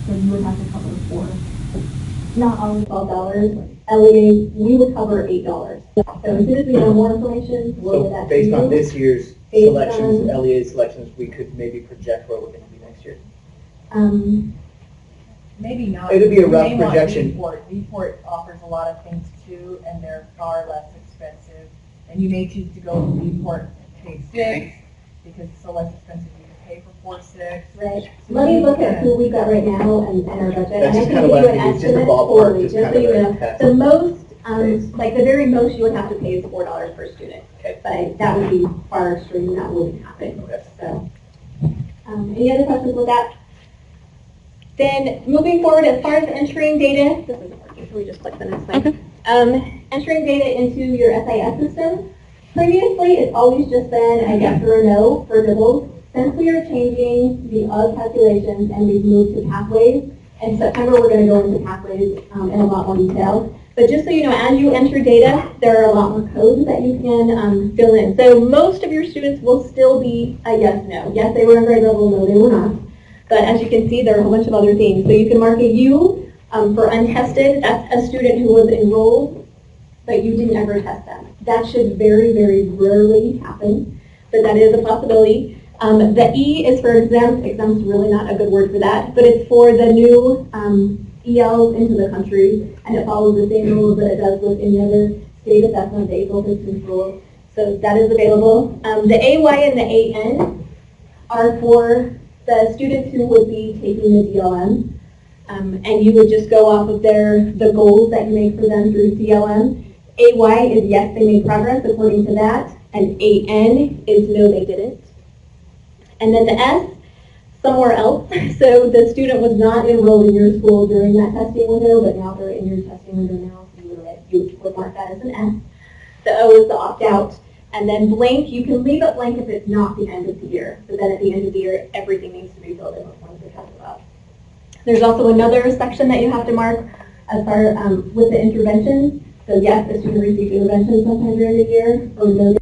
L: So you would have to cover not only $12. LEA, we would cover $8. So as soon as we know more information, we'll get that to you.
I: Based on this year's selections, LEA selections, we could maybe project where we're going to be next year?
A: Maybe not.
I: It'll be a
A: You
I: rough
A: may want
I: projection.
A: Vport offers a lot of things too, and they're far less expensive. And you may choose to go with Vport K6 because it's so less expensive you can pay for 4-6.
L: Right. Let me look at who we've got right now and our budget.
I: That's
L: and I
I: just
L: can
I: kind of
L: give
I: what
L: you
I: I
L: an
I: think is just a
L: estimate
I: ballpark,
L: fully,
I: just
L: just
I: kind
L: so
I: of
L: you
I: a
L: know.
I: test.
L: The most, like the very most you would have to pay is $4 per student.
I: Okay.
L: But that would be far extreme, that wouldn't happen.
I: Okay.
L: So, any other questions with that? Then moving forward, as far as entering data, this isn't working, so we just click the next slide.
H: Okay.
L: Entering data into your SIS system. Previously, it's always just been a yes or a no for Dibbles. Since we are changing the calculations and we've moved to pathways, in September we're going to go into pathways in a lot more detail. But just so you know, as you enter data, there are a lot more codes that you can fill in. So most of your students will still be a yes/no. Yes, they were in grade level, no, they were not. But as you can see, there are a whole bunch of other things. So you can mark a U for untested. That's a student who was enrolled, but you didn't ever test them. That should very, very rarely happen, but that is a possibility. The E is for exempt. Exempt is really not a good word for that, but it's for the new ELs into the country, and it follows the same rules that it does with any other state assessment, the April 15th rule. So that is available. The AY and the AN are for the students who would be taking the DLM, and you would just go off of the goals that you make for them through DLM. AY is yes, they made progress according to that, and AN is no, they didn't. And then the S, somewhere else. So the student was not enrolled in your school during that testing window, but now they're in your testing window now, so you would mark that as an S. The O is the opt-out. And then blank, you can leave it blank if it's not the end of the year. So then at the end of the year, everything needs to be filled in with ones we're talking about. There's also another section that you have to mark as far with the interventions. So yes, the student received intervention sometime during the year, or no,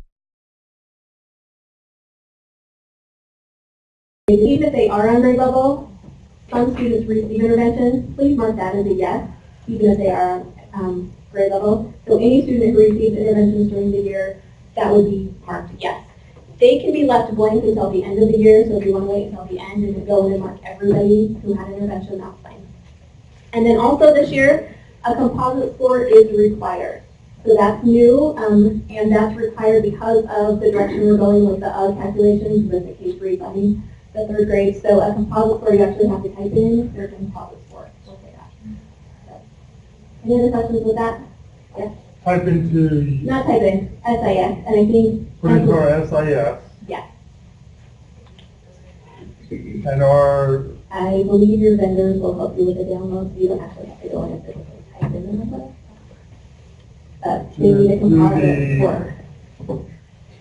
L: Even if they are on grade level, some students receive intervention. Please mark that as a yes, even if they are on grade level. So any student who receives interventions during the year, that would be marked yes. They can be left blank until the end of the year, so if you want to wait until the end and go in and mark everybody who had intervention, that's fine. And then also this year, a composite score is required. So that's new, and that's required because of the direction we're going with the calculations with the K3 funding the third grade. So a composite score, you actually have to type in their composite score. We'll say that. So, any other questions with that? Yes?
K: Type into,
L: Not type in, SIS, and I think...
K: put into our SIS,
L: Yes.
K: and our,
L: I believe your vendors will help you with the download, so you don't actually have to go in and physically type in the number. They need a composite score.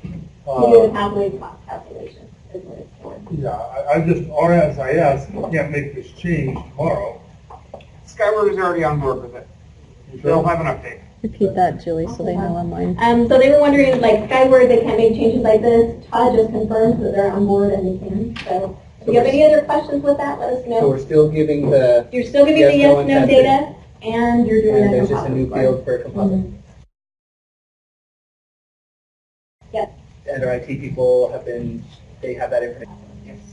L: They do a pathway class calculation, is what it's for.
K: yeah, I just, our SIS can't make this change tomorrow.
B: Skyward is already on board with it. They'll have an update.
H: Repeat that, Julie, so they know online.
L: So they were wondering, like, Skyward, they can't make changes like this. Todd just confirmed that they're on board and they can. So if you have any other questions with that, let us know.
I: So we're still giving the,
L: You're still giving the yes, no data, and you're doing
I: and
L: a
I: there's just a
L: composite
I: new
L: score.
I: field for composite.
L: Mhm. Yes.
I: And our IT people have been, they have that information.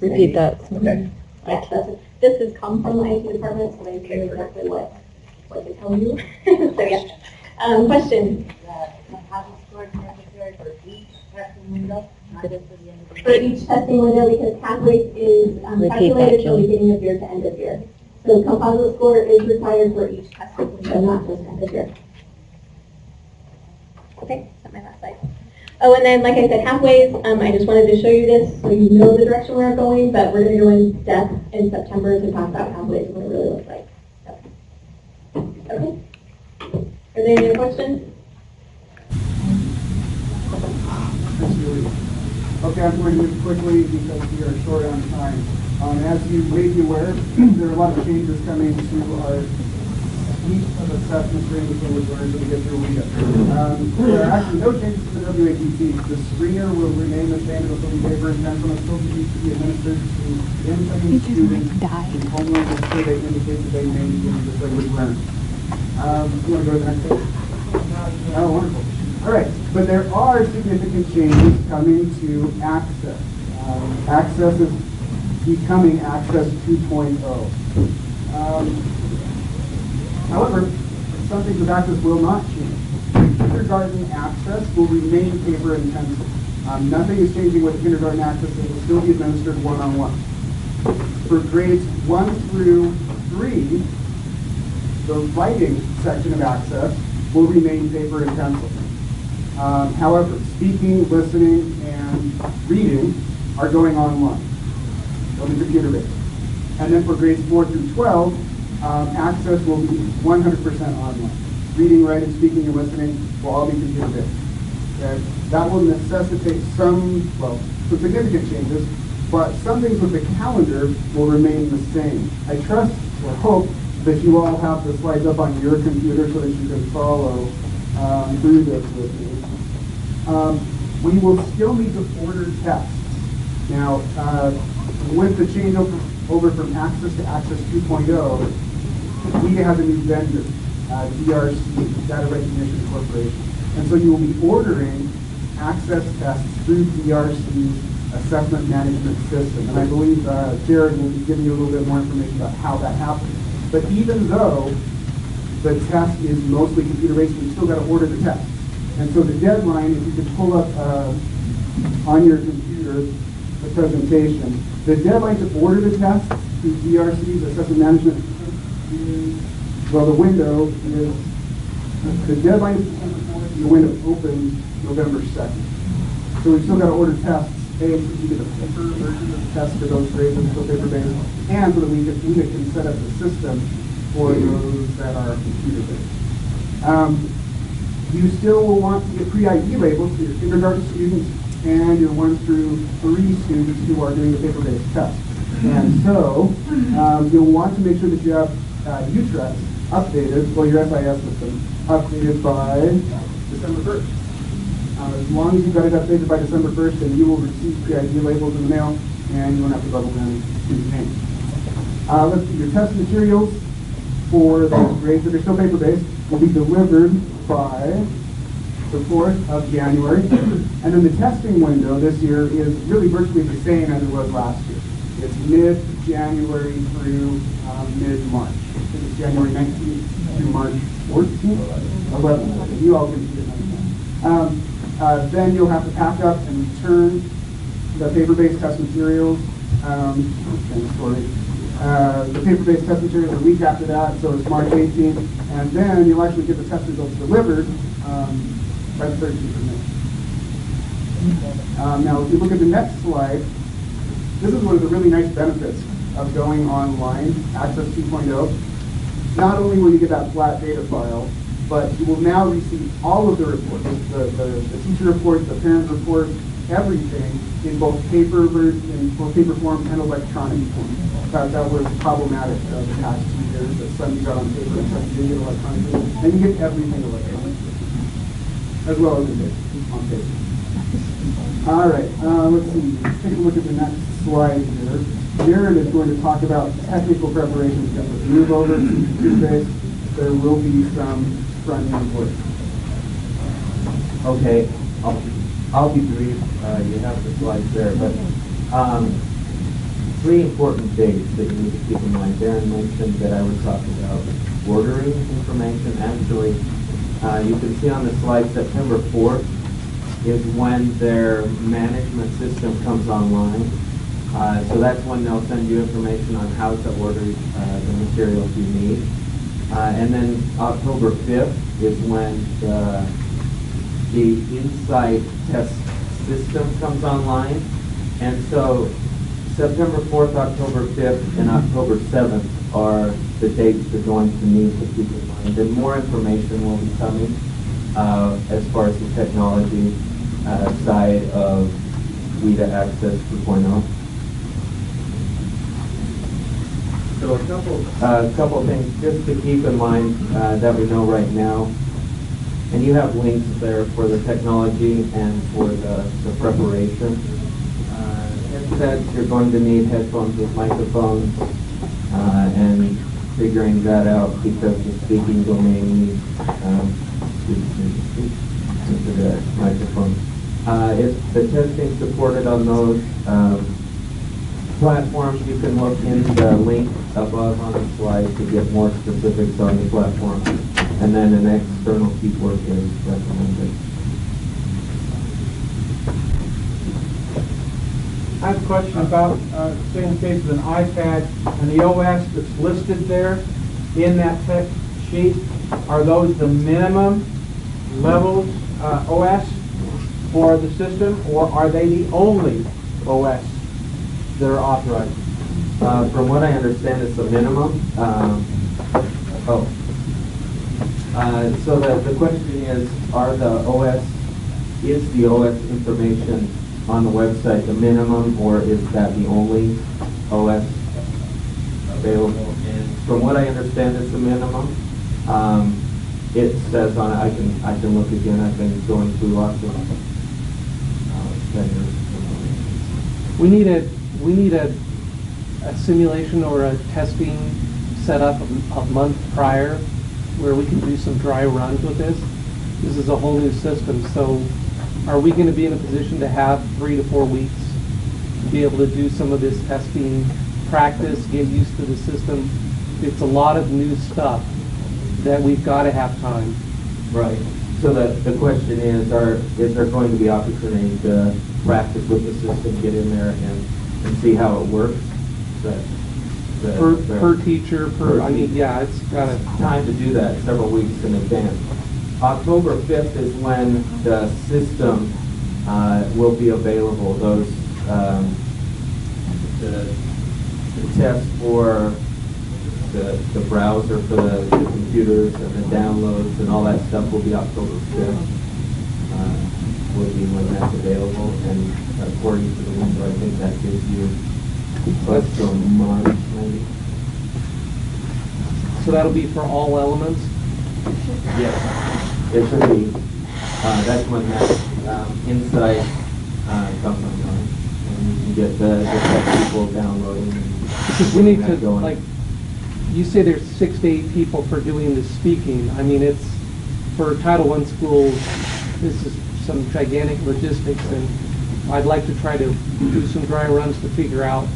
H: Repeat that.
I: Okay.
L: Yes, this has come from the IT department, so they know exactly what to tell you. So yeah. Question? For each testing window, because Pathways is calculated from beginning of year to end of year. So composite score is required for each testing window, not just end of year. Okay, that's my last slide. Oh, and then, like I said, Pathways, I just wanted to show you this so you know the direction we're going, but we're going to go in depth in September to talk about Pathways and what it really looks like. So, okay. Are there any other questions?
M: Okay, I'm going to move quickly because we are short on time. As you may be aware, there are a lot of changes coming to our suite of assessment screening that we're going to get through a week. There are actually no changes to the WATC. The screener will remain the same. It will still be paper and pencil. It still needs to be administered to incoming students. The home learning survey indicates that they may be getting this language learned. You want to go to the next page? Oh, wonderful. All right, but there are significant changes coming to Access. Access is becoming Access 2.0. However, some things with Access will not change. Kindergarten Access will remain paper and pencil. Nothing is changing with kindergarten Access. It will still be administered one-on-one. For grades 1 through 3, the writing section of Access will remain paper and pencil. However, speaking, listening, and reading are going online. They'll be computer-based. And then for grades 4 through 12, Access will be 100% online. Reading, writing, speaking, and listening will all be computer-based. Okay? That will necessitate some significant changes, but some things with the calendar will remain the same. I trust or hope that you all have the slides up on your computer so that you can follow through this with me. We will still need to order tests. Now, with the change over from Access to Access 2.0, we have a new vendor, DRC, Data Recognition Corporation. And so you will be ordering Access tests through DRC's assessment management system. And I believe Jared will be giving you a little bit more information about how that happens. But even though the test is mostly computer-based, we've still got to order the test. And so the deadline, if you could pull up on your computer the presentation, the deadline to order the test through DRC's assessment management is, well, the window is, the deadline is December 4th, and the window opens November 2nd. So we've still got to order tests, A, so we get a paper version of the test for those grades that are still paper-based, and so that we can set up the system for those that are computer-based. You still will want to get pre-ID labels for your kindergarten students and your 1 through 3 students who are doing the paper-based test. And so you'll want to make sure that you have UTRES updated, or your SIS system, updated by December 1st. As long as you've got it updated by December 1st, then you will receive pre-ID labels in the mail. and you don't have to bubble them to the name. Let's see, your test materials for those grades that are still paper-based will be delivered by the 4th of January. And then the testing window this year is really virtually the same as it was last year. It's mid-January through mid-March. I think it's January 19th through March 14th, 11th. You all can see it. Then you'll have to pack up and return the paper-based test materials. The paper-based test materials a week after that, so it's March 18th. And then you'll actually get the test results delivered by the 13th of May. Now, if you look at the next slide, this is one of the really nice benefits of going online, Access 2.0. Not only will you get that flat data file, but you will now receive all of the reports, the teacher reports, the parent reports, everything in both paper form and electronic form. That was problematic the past 2 years, that some you got on paper and some you didn't get electronically. And you get everything electronically, as well as it is on paper. All right, let's see. Take a look at the next slide here. Jared is going to talk about technical preparations. As we move over to computer-based, there will be some front-end work.
N: Okay, I'll be brief. You have the slides there, but 3 important dates that you need to keep in mind. Darren mentioned that I would talk about ordering information. Actually, you can see on the slide September 4th is when their management system comes online. So that's when they'll send you information on how to order the materials you need. And then October 5th is when the Insight test system comes online. And so September 4th, October 5th, and October 7th are the dates you're going to need to keep in mind. And more information will be coming as far as the technology side of WIDA Access 2.0. So a couple things just to keep in mind that we know right now. And you have links there for the technology and for the preparation. Headsets, you're going to need headphones with microphones, and figuring that out because the speaking domain needs into the microphone. If the testing supported on those platforms, you can look in the link above on the slide to get more specifics on the platform. And then an external keyboard is recommended.
D: I have a question about, say in the case of an iPad and the OS that's listed there in that tech sheet, are those the minimum levels OS for the system, or are they the only OS that are authorized?
N: From what I understand, it's the minimum. So the question is, is the OS information on the website the minimum, or is that the only OS available? And from what I understand, it's the minimum. It says on it, I can look again. I've been going through lots of vendors.
B: We need a simulation or a testing set up a month prior where we can do some dry runs with this. This is a whole new system, so are we going to be in a position to have 3 to 4 weeks to be able to do some of this testing, practice, get used to the system? It's a lot of new stuff that we've got to have time.
N: Right. So the question is there going to be opportunity to practice with the system, get in there and see how it works?
B: Per teacher, I mean, yeah, it's got a
N: time to do that several weeks in advance. October 5th is when the system will be available. Those the test for the browser for the computers and the downloads and all that stuff will be October 5th. Will be when that's available, and according to the window, I think that gives you close to a month, maybe.
B: So that'll be for all elements?
N: Yes, it should be. That's when that Insight comes online, and you can get the tech people downloading.
O: Because we need to,
N: that going.
O: like, you say there's 6 to 8 people for doing the speaking. I mean, it's, for Title I schools, this is some gigantic logistics, and I'd like to try to do some dry runs to figure out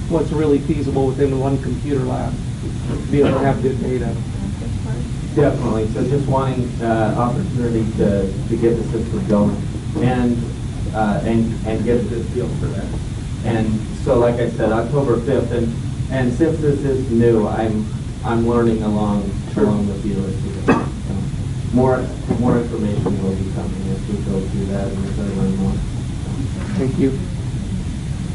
O: what's really feasible within one computer lab to be able to have good data.
N: Definitely. So just wanting opportunity to get the system going and get a good feel for that. And so, like I said, October 5th, and since this is new, I'm learning along with you as we go. So more information will be coming as we go through that and as I learn more.
O: Thank you.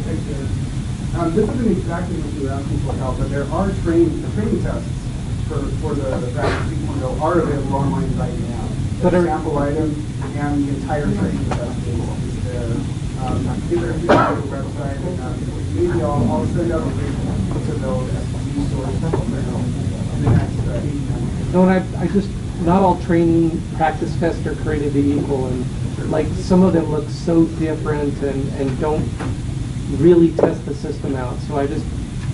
M: Thanks, Dennis. This isn't exactly what you were asking for, Hal, but there are training tests for the Practice 3.0 are available online right now. The sample item and the entire training test is there. Either if you go to the website, and maybe I'll send out a link to those resources in the next 8 minutes.
O: No, and I just, not all training practice tests are created equal, and like some of them look so different and don't really test the system out. So I just,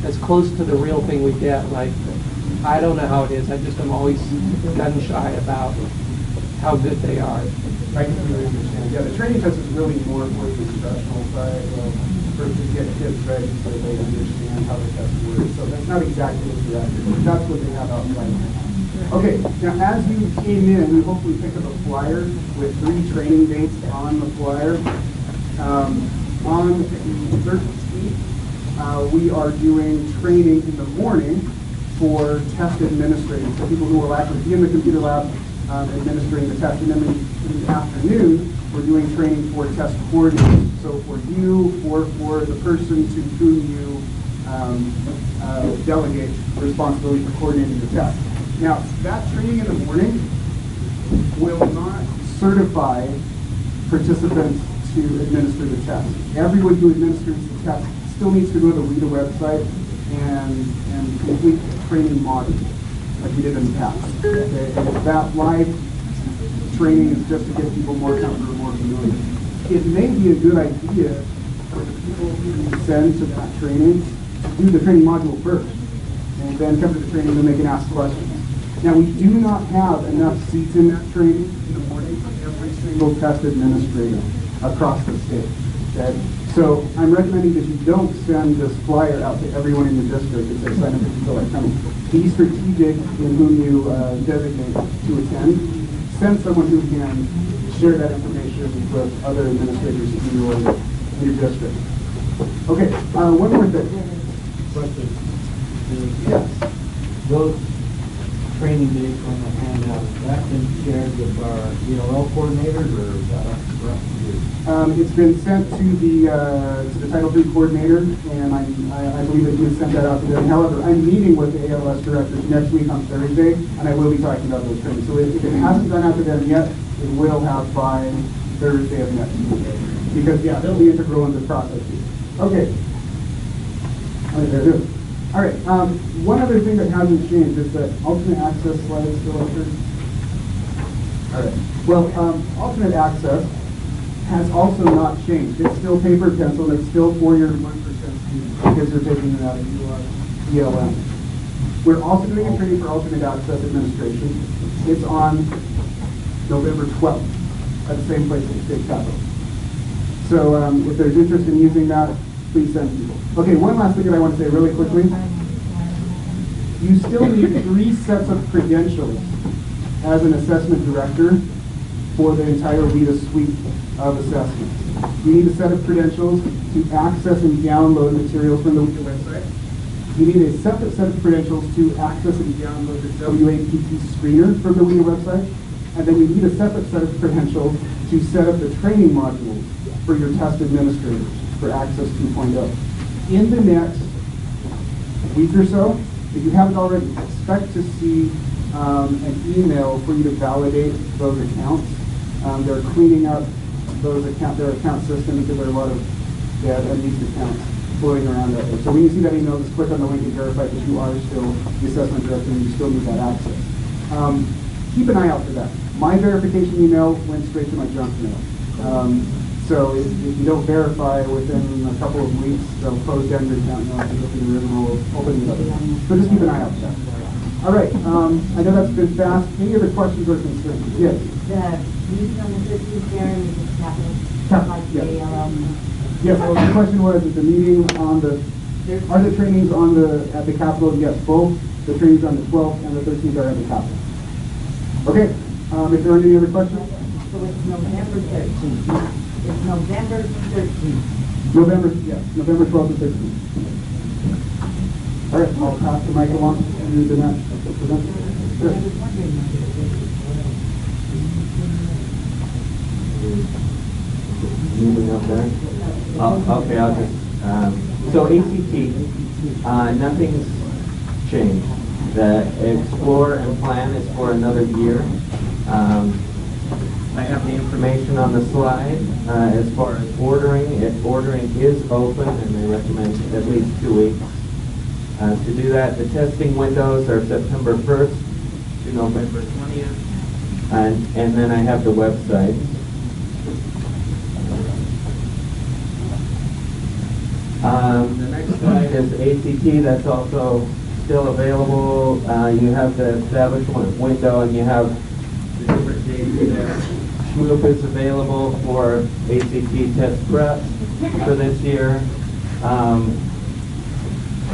O: as close to the real thing we get, like, I don't know how it is. I just am always gun shy about how good they are.
M: I completely understand. Yeah, the training test is really more for the instructional side, for to get kids ready so they understand how the test works. So that's not exactly what you're asking for. That's what they have out right now. Okay, now as you came in, we hopefully picked up a flyer with 3 training dates on the flyer. On the 13th, we are doing training in the morning for test administrators, for people who will actually be in the computer lab administering the test. And then in the afternoon, we're doing training for test coordinators. So for you, for the person to whom you delegate responsibility for coordinating the test. Now, that training in the morning will not certify participants to administer the test. Everyone who administers the test still needs to go to the WIDA website and complete the training module like we did in the past. Okay? And if that live training is just to get people more comfortable, more familiar, it may be a good idea for the people who you send to that training to do the training module first, and then come to the training and they can ask questions. Now, we do not have enough seats in that training in the morning for every single test administrator across the state. Okay? So I'm recommending that you don't send this flyer out to everyone in the district and say, sign up if you feel like coming. Be strategic in whom you designate to attend. Send someone who can share that information with other administrators in your district. Okay, one more thing.
D: Question.
M: Yes.
D: Those training dates on the handout, that been shared with our ELL coordinators, or is that up for us to do?
M: It's been sent to the Title III coordinator, and I believe that he has sent that out to them. However, I'm meeting with the ALS directors next week on Thursday, and I will be talking about those trainings. So if it hasn't gone out to them yet, it will have by Thursday of next week. Because, yeah, they'll be integral in the process. Okay. All right, one other thing that hasn't changed is that alternate access slide is still up here. All right, well, alternate access has also not changed. It's still paper pencil, it's still for your 1% students because you're taking it out of ELM. We're also doing a training for alternate access administration. It's on November 12th at the same place at the State Capitol. So if there's interest in using that, please send people. Okay, one last thing that I want to say really quickly. You still need 3 sets of credentials as an assessment director for the entire WIDA suite of assessments. You need a set of credentials to access and download materials from the WIDA website. You need a separate set of credentials to access and download the WAPT screener from the WIDA website. And then you need a separate set of credentials to set up the training modules for your test administrators for Access 2.0. In the next week or so, if you haven't already, expect to see an email for you to validate those accounts. They're cleaning up their account system because there are a lot of dead unused accounts floating around out there. So when you see that email, just click on the link and verify that you are still the assessment director and you still need that access. Keep an eye out for that. My verification email went straight to my junk mail. So if you don't verify within a couple of weeks, they'll close down your account, you'll have to go through the rigmarole of opening it up. So just keep an eye out for that. All right, I know that's been fast. Any other questions or concerns? Yes?
P: The meeting on the 13th, Darren, is it happening?
M: Yes, well, the question was, is the meeting on the, are the trainings on the, at the Capitol? Yes, both the trainings on the 12th and the 13th are at the Capitol. Okay, if there aren't any other questions?
P: So it's November 13th. It's November 13th.
M: November 12th and 13th. All right, I'll pass the mic along to the next presenter. Sure.
N: Moving up there. Okay, I'll just, so ACT, nothing's changed. The Explore and Plan is for another year. I have the information on the slide. As far as ordering, ordering is open and they recommend at least 2 weeks. To do that, the testing windows are September 1st to November 20th. And then I have the website. The next slide is ACT. That's also still available. You have the establishment window and you have the different dates there. SHMOOP is available for ACT test prep for this year.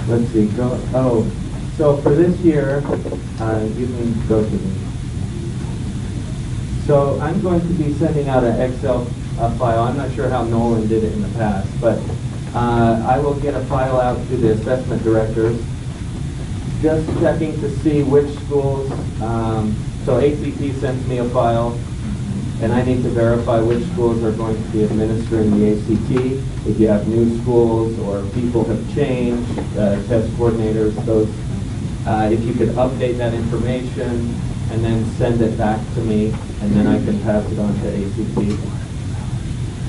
N: Let's see, so for this year, you can go to me. So I'm going to be sending out an Excel file. I'm not sure how Nolan did it in the past, but I will get a file out to the assessment directors, just checking to see which schools, so ACT sends me a file, and I need to verify which schools are going to be administering the ACT. If you have new schools or people have changed, test coordinators, those, if you could update that information and then send it back to me, and then I can pass it on to ACT.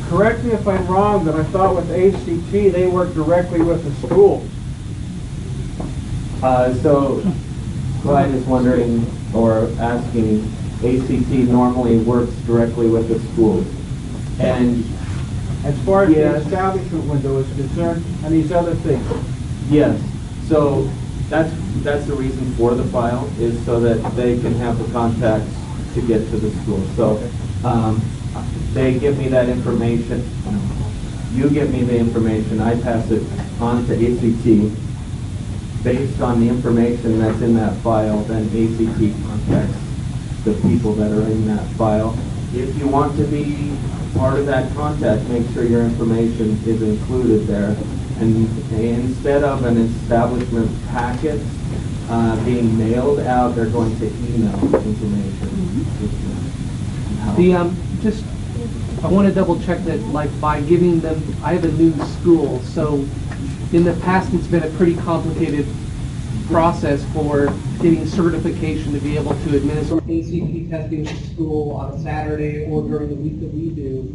D: Correct me if I'm wrong, but I thought with ACT, they work directly with the schools.
N: So Clyde is wondering or asking, ACT normally works directly with the schools. And
D: as far as the establishment window is concerned and these other things.
N: Yes. So that's the reason for the file, is so that they can have the contacts to get to the school. So they give me that information. You give me the information. I pass it on to ACT. Based on the information that's in that file, then ACT contacts the people that are in that file. If you want to be part of that contact, make sure your information is included there. And instead of an establishment packet being mailed out, they're going to email information.
O: I want to double check that, like, by giving them, I have a new school, so in the past it's been a pretty complicated process for getting certification to be able to administer ACT testing at school on a Saturday or during the week that we do.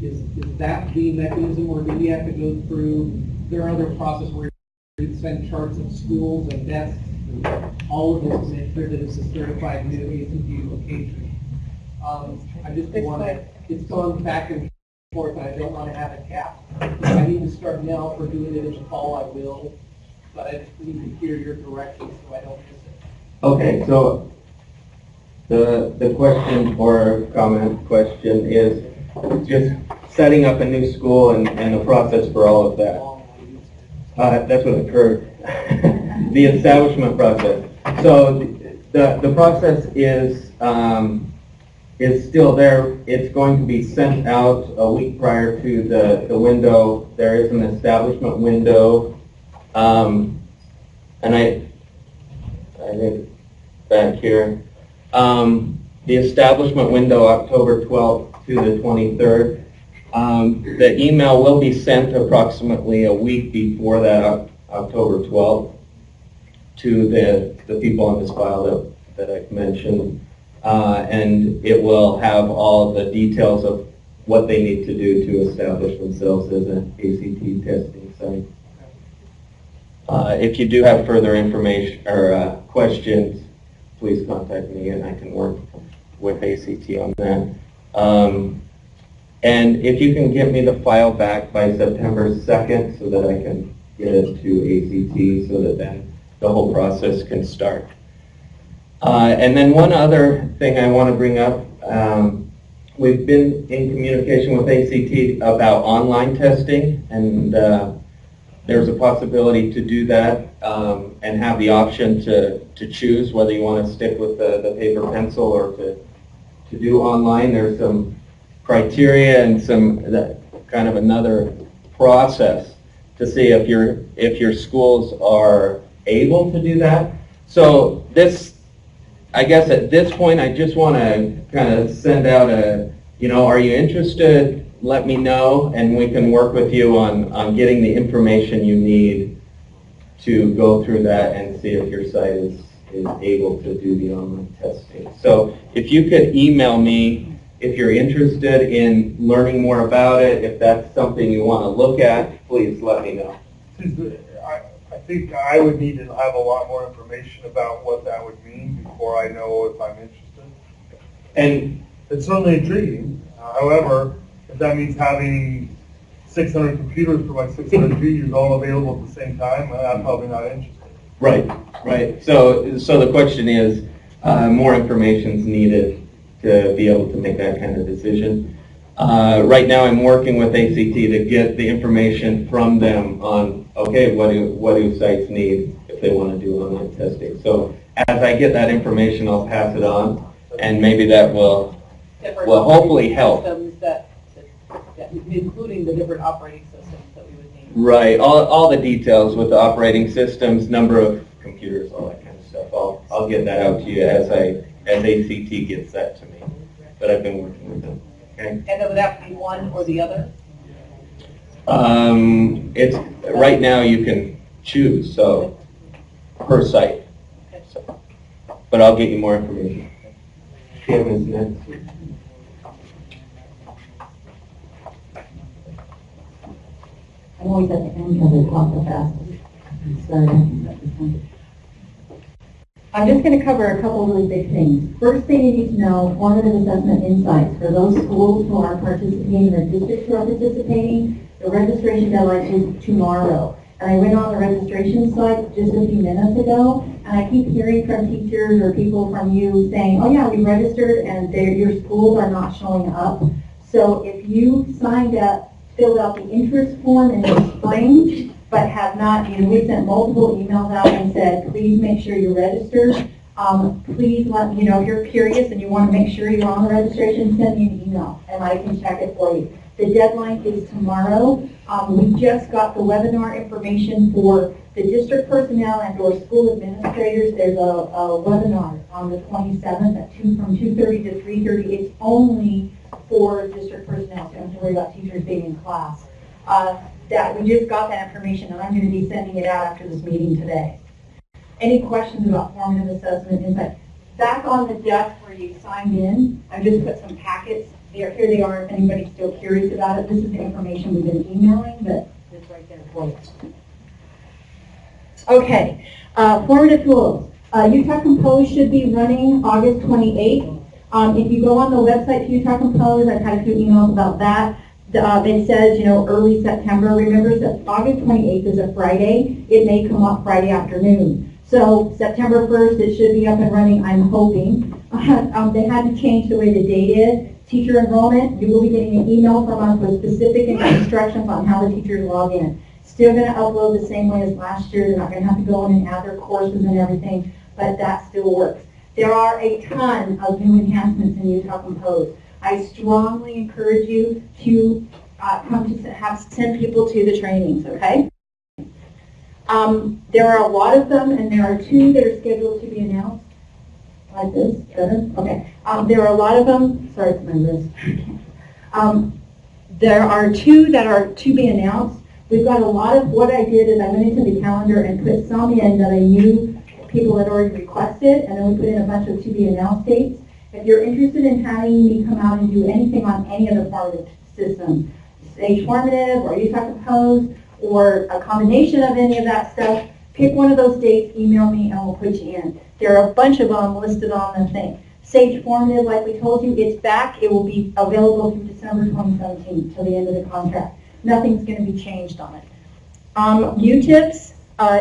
O: Is that the mechanism, or do we have to go through, there are other processes where you send charts of schools and desks and all of this to make sure that it's a certified new ACT location? I just want to, it's going back and forth, and I don't want to have a gap. If I need to start now for doing it in the fall, I will, but I just need to hear your direction so I don't miss it.
N: Okay, so the question or question is just setting up a new school and the process for all of that. That's what occurred. The establishment process. So the process is still there. It's going to be sent out a week prior to the window. There is an establishment window, and I think back here. The establishment window, October 12th to the 23rd. The email will be sent approximately a week before that, October 12th, to the people on this file that I've mentioned. And it will have all the details of what they need to do to establish themselves as an ACT testing site. If you do have further information or questions, please contact me and I can work with ACT on that. And if you can get me the file back by September 2nd so that I can get it to ACT so that then the whole process can start. And then one other thing I want to bring up, we've been in communication with ACT about online testing, and there's a possibility to do that and have the option to choose whether you want to stick with the paper pencil or to do online. There's some criteria and some kind of another process to see if your schools are able to do that. So this, I guess at this point, I just want to kind of send out are you interested? Let me know, and we can work with you on getting the information you need to go through that and see if your site is able to do the online testing. So if you could email me if you're interested in learning more about it, if that's something you want to look at, please let me know.
K: I think I would need to have a lot more information about what that would mean before I know if I'm interested.
N: And
K: it's certainly intriguing. However, if that means having 600 computers for my 600 juniors all available at the same time, I'm probably not interested.
N: Right. So the question is, more information is needed to be able to make that kind of decision. Right now I'm working with ACT to get the information from them on, okay, what do sites need if they want to do online testing. So as I get that information, I'll pass it on, and maybe that will hopefully help.
B: Including the different operating systems that we would need.
N: Right, all the details with the operating systems, number of computers, all that kind of stuff. I'll get that out to you as ACT gets that to me. But I've been working with them. Okay.
B: And then would that be one or the other?
N: It's right now you can choose, so per site. So, but I'll get you more information. Kim is next.
L: I'm always at the end because I talk the fastest. So, I'm just going to cover a couple really big things. First thing you need to know, formative assessment insights. For those schools who are participating or districts who are participating, the registration deadline is tomorrow. And I went on the registration site just a few minutes ago, and I keep hearing from teachers or people from you saying, oh yeah, we registered and your schools are not showing up. So if you signed up, filled out the interest form in the spring, but have not, we sent multiple emails out and said, please make sure you're registered. Please let me know if you're curious and you want to make sure you're on the registration, send me an email and I can check it for you. The deadline is tomorrow. We just got the webinar information for the district personnel and or school administrators. There's a webinar on the 27th from 2:30 to 3:30. It's only for district personnel, so don't worry about teachers being in class. That we just got that information, and I'm going to be sending it out after this meeting today. Any questions about formative assessment insight? Back on the desk where you signed in, I just put some packets. Here they are if anybody's still curious about it. This is the information we've been emailing, but it's right there for you. Okay, formative tools. Utah Compose should be running August 28th. If you go on the website to Utah Compose, I've had a few emails about that. It says, early September. Remember that August 28th is a Friday. It may come up Friday afternoon. So September 1st, it should be up and running, I'm hoping. They had to change the way the date is. Teacher enrollment, you will be getting an email from us with specific instructions on how the teachers log in. Still going to upload the same way as last year. They're not going to have to go in and add their courses and everything, but that still works. There are a ton of new enhancements in Utah Compose. I strongly encourage you to send people to the trainings, okay? There are a lot of them, and there are two that are scheduled to be announced. Like this, better? Okay. There are a lot of them. Sorry for my wrist. There are two that are to be announced. We've got a lot of, what I did is I went into the calendar and put some in that I knew people had already requested, and then we put in a bunch of to be announced dates. If you're interested in having me come out and do anything on any of the formative systems, Sage Formative or Utah Compose, or a combination of any of that stuff, pick one of those dates, email me, and we'll put you in. There are a bunch of them listed on the thing. Sage Formative, like we told you, it's back. It will be available through December 2017 till the end of the contract. Nothing's going to be changed on it. UTIPS,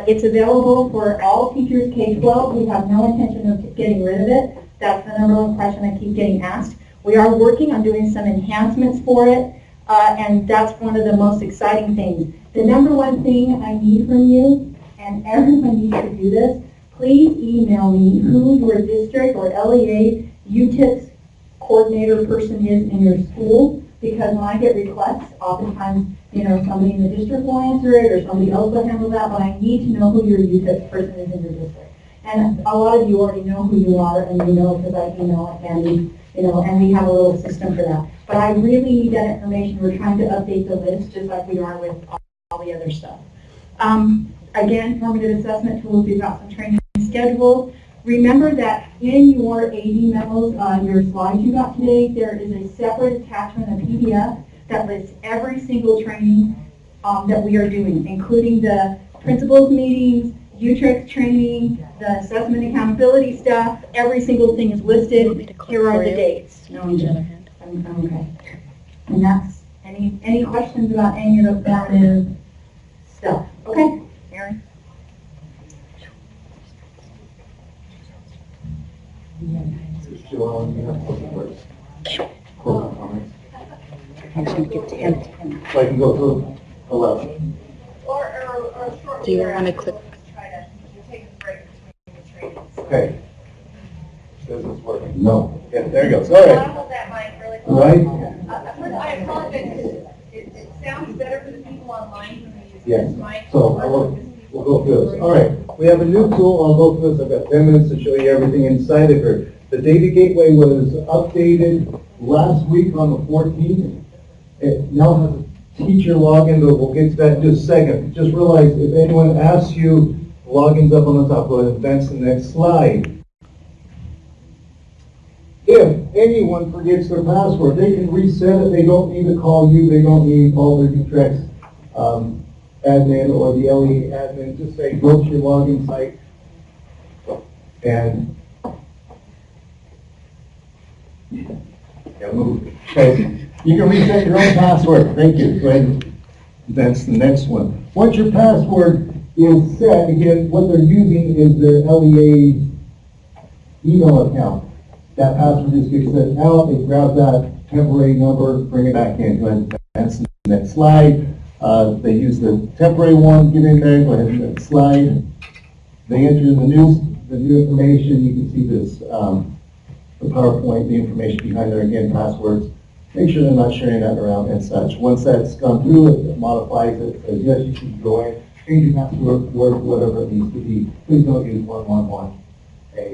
L: it's available for all teachers K-12. We have no intention of getting rid of it. That's the number one question I keep getting asked. We are working on doing some enhancements for it, and that's one of the most exciting things. The number one thing I need from you, and everyone needs to do this, please email me who your district or LEA UTIPS coordinator person is in your school, because when I get requests, oftentimes, somebody in the district will answer it or somebody else will handle that, but I need to know who your UTIPS person is in your district. And a lot of you already know who you are, and you know because I email it, and and we have a little system for that. But I really need that information. We're trying to update the list just like we are with all the other stuff. Again, formative assessment tools, we've got some training scheduled. Remember that in your AD memos, your slides you got today, there is a separate attachment, a PDF, that lists every single training that we are doing, including the principals meetings, UTREX training, the assessment accountability stuff. Every single thing is listed. Here are the dates. No, I'm okay. And that's, any questions about any of the formative stuff? Okay, Erin?
J: So I can go through 11.
H: Do you want to click?
J: Okay. Says it's working. No. Yeah, there you go. Sorry. Right?
E: I apologize, it sounds better for the people online when they use
J: Yes.
E: this mic.
J: So we'll go through this. All right. We have a new tool. I'll go through this. I've got 10 minutes to show you everything inside of here. The Data Gateway was updated last week on the 14th. It now has a teacher login, but we'll get to that in just a second. Just realize if anyone asks you, login's up on the top. Go ahead and advance to the next slide. If anyone forgets their password, they can reset it. They don't need to call you. They don't need all their UTREX admin or the LE admin. Just say, go to your login site and move. Okay. You can reset your own password. Thank you. Go ahead and advance to the next one. Once your password is set, again, what they're using is their LEA email account. That password just gets sent out. They grab that temporary number, bring it back in. Go ahead and advance to the next slide. They use the temporary one, get in there, go ahead and next slide. They enter the new information. You can see this, the PowerPoint, the information behind there, again, passwords. Make sure they're not sharing that around and such. Once that's gone through, it modifies it, says yes, you can go in, change your password, whatever it needs to be. Please don't use 111A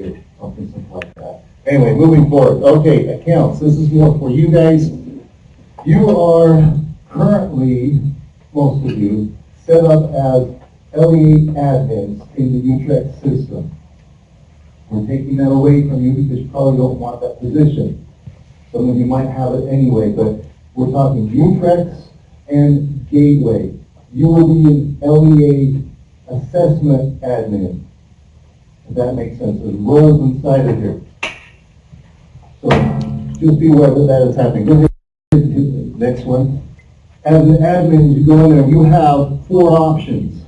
J: or something simple like that. Anyway, moving forward. Okay, accounts. This is more for you guys. You are currently, most of you, set up as LE admins in the UTREX system. We're taking that away from you because you probably don't want that position. Some of you might have it anyway, but we're talking UTREX and Gateway. You will be an LEA assessment admin. If that makes sense. There's roles inside of here. So just be aware that that is happening. Go ahead to the next one. As an admin, you go in there, you have 4 options.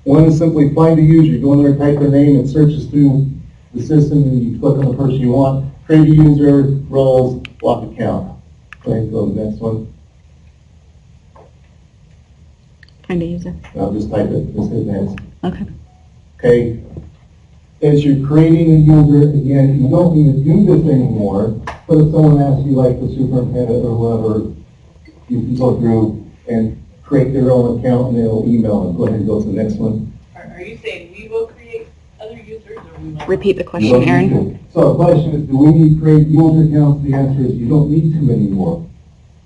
J: One is simply find a user. You go in there, type their name, it searches through the system, and you click on the person you want. Create a user, roles, block account. Go ahead and go to the next one.
H: Find a user.
J: I'll just type it, just hit next.
H: Okay.
J: Okay. As you're creating a user, again, you don't need to do this anymore, but if someone asks you, like the superintendent or whoever, you can go through and create their own account and they'll email them. Go ahead and go to the next one.
F: Are you saying we will create other users or we will?
H: Repeat the question, Erin.
J: So the question is, do we need to create user accounts? The answer is you don't need to anymore.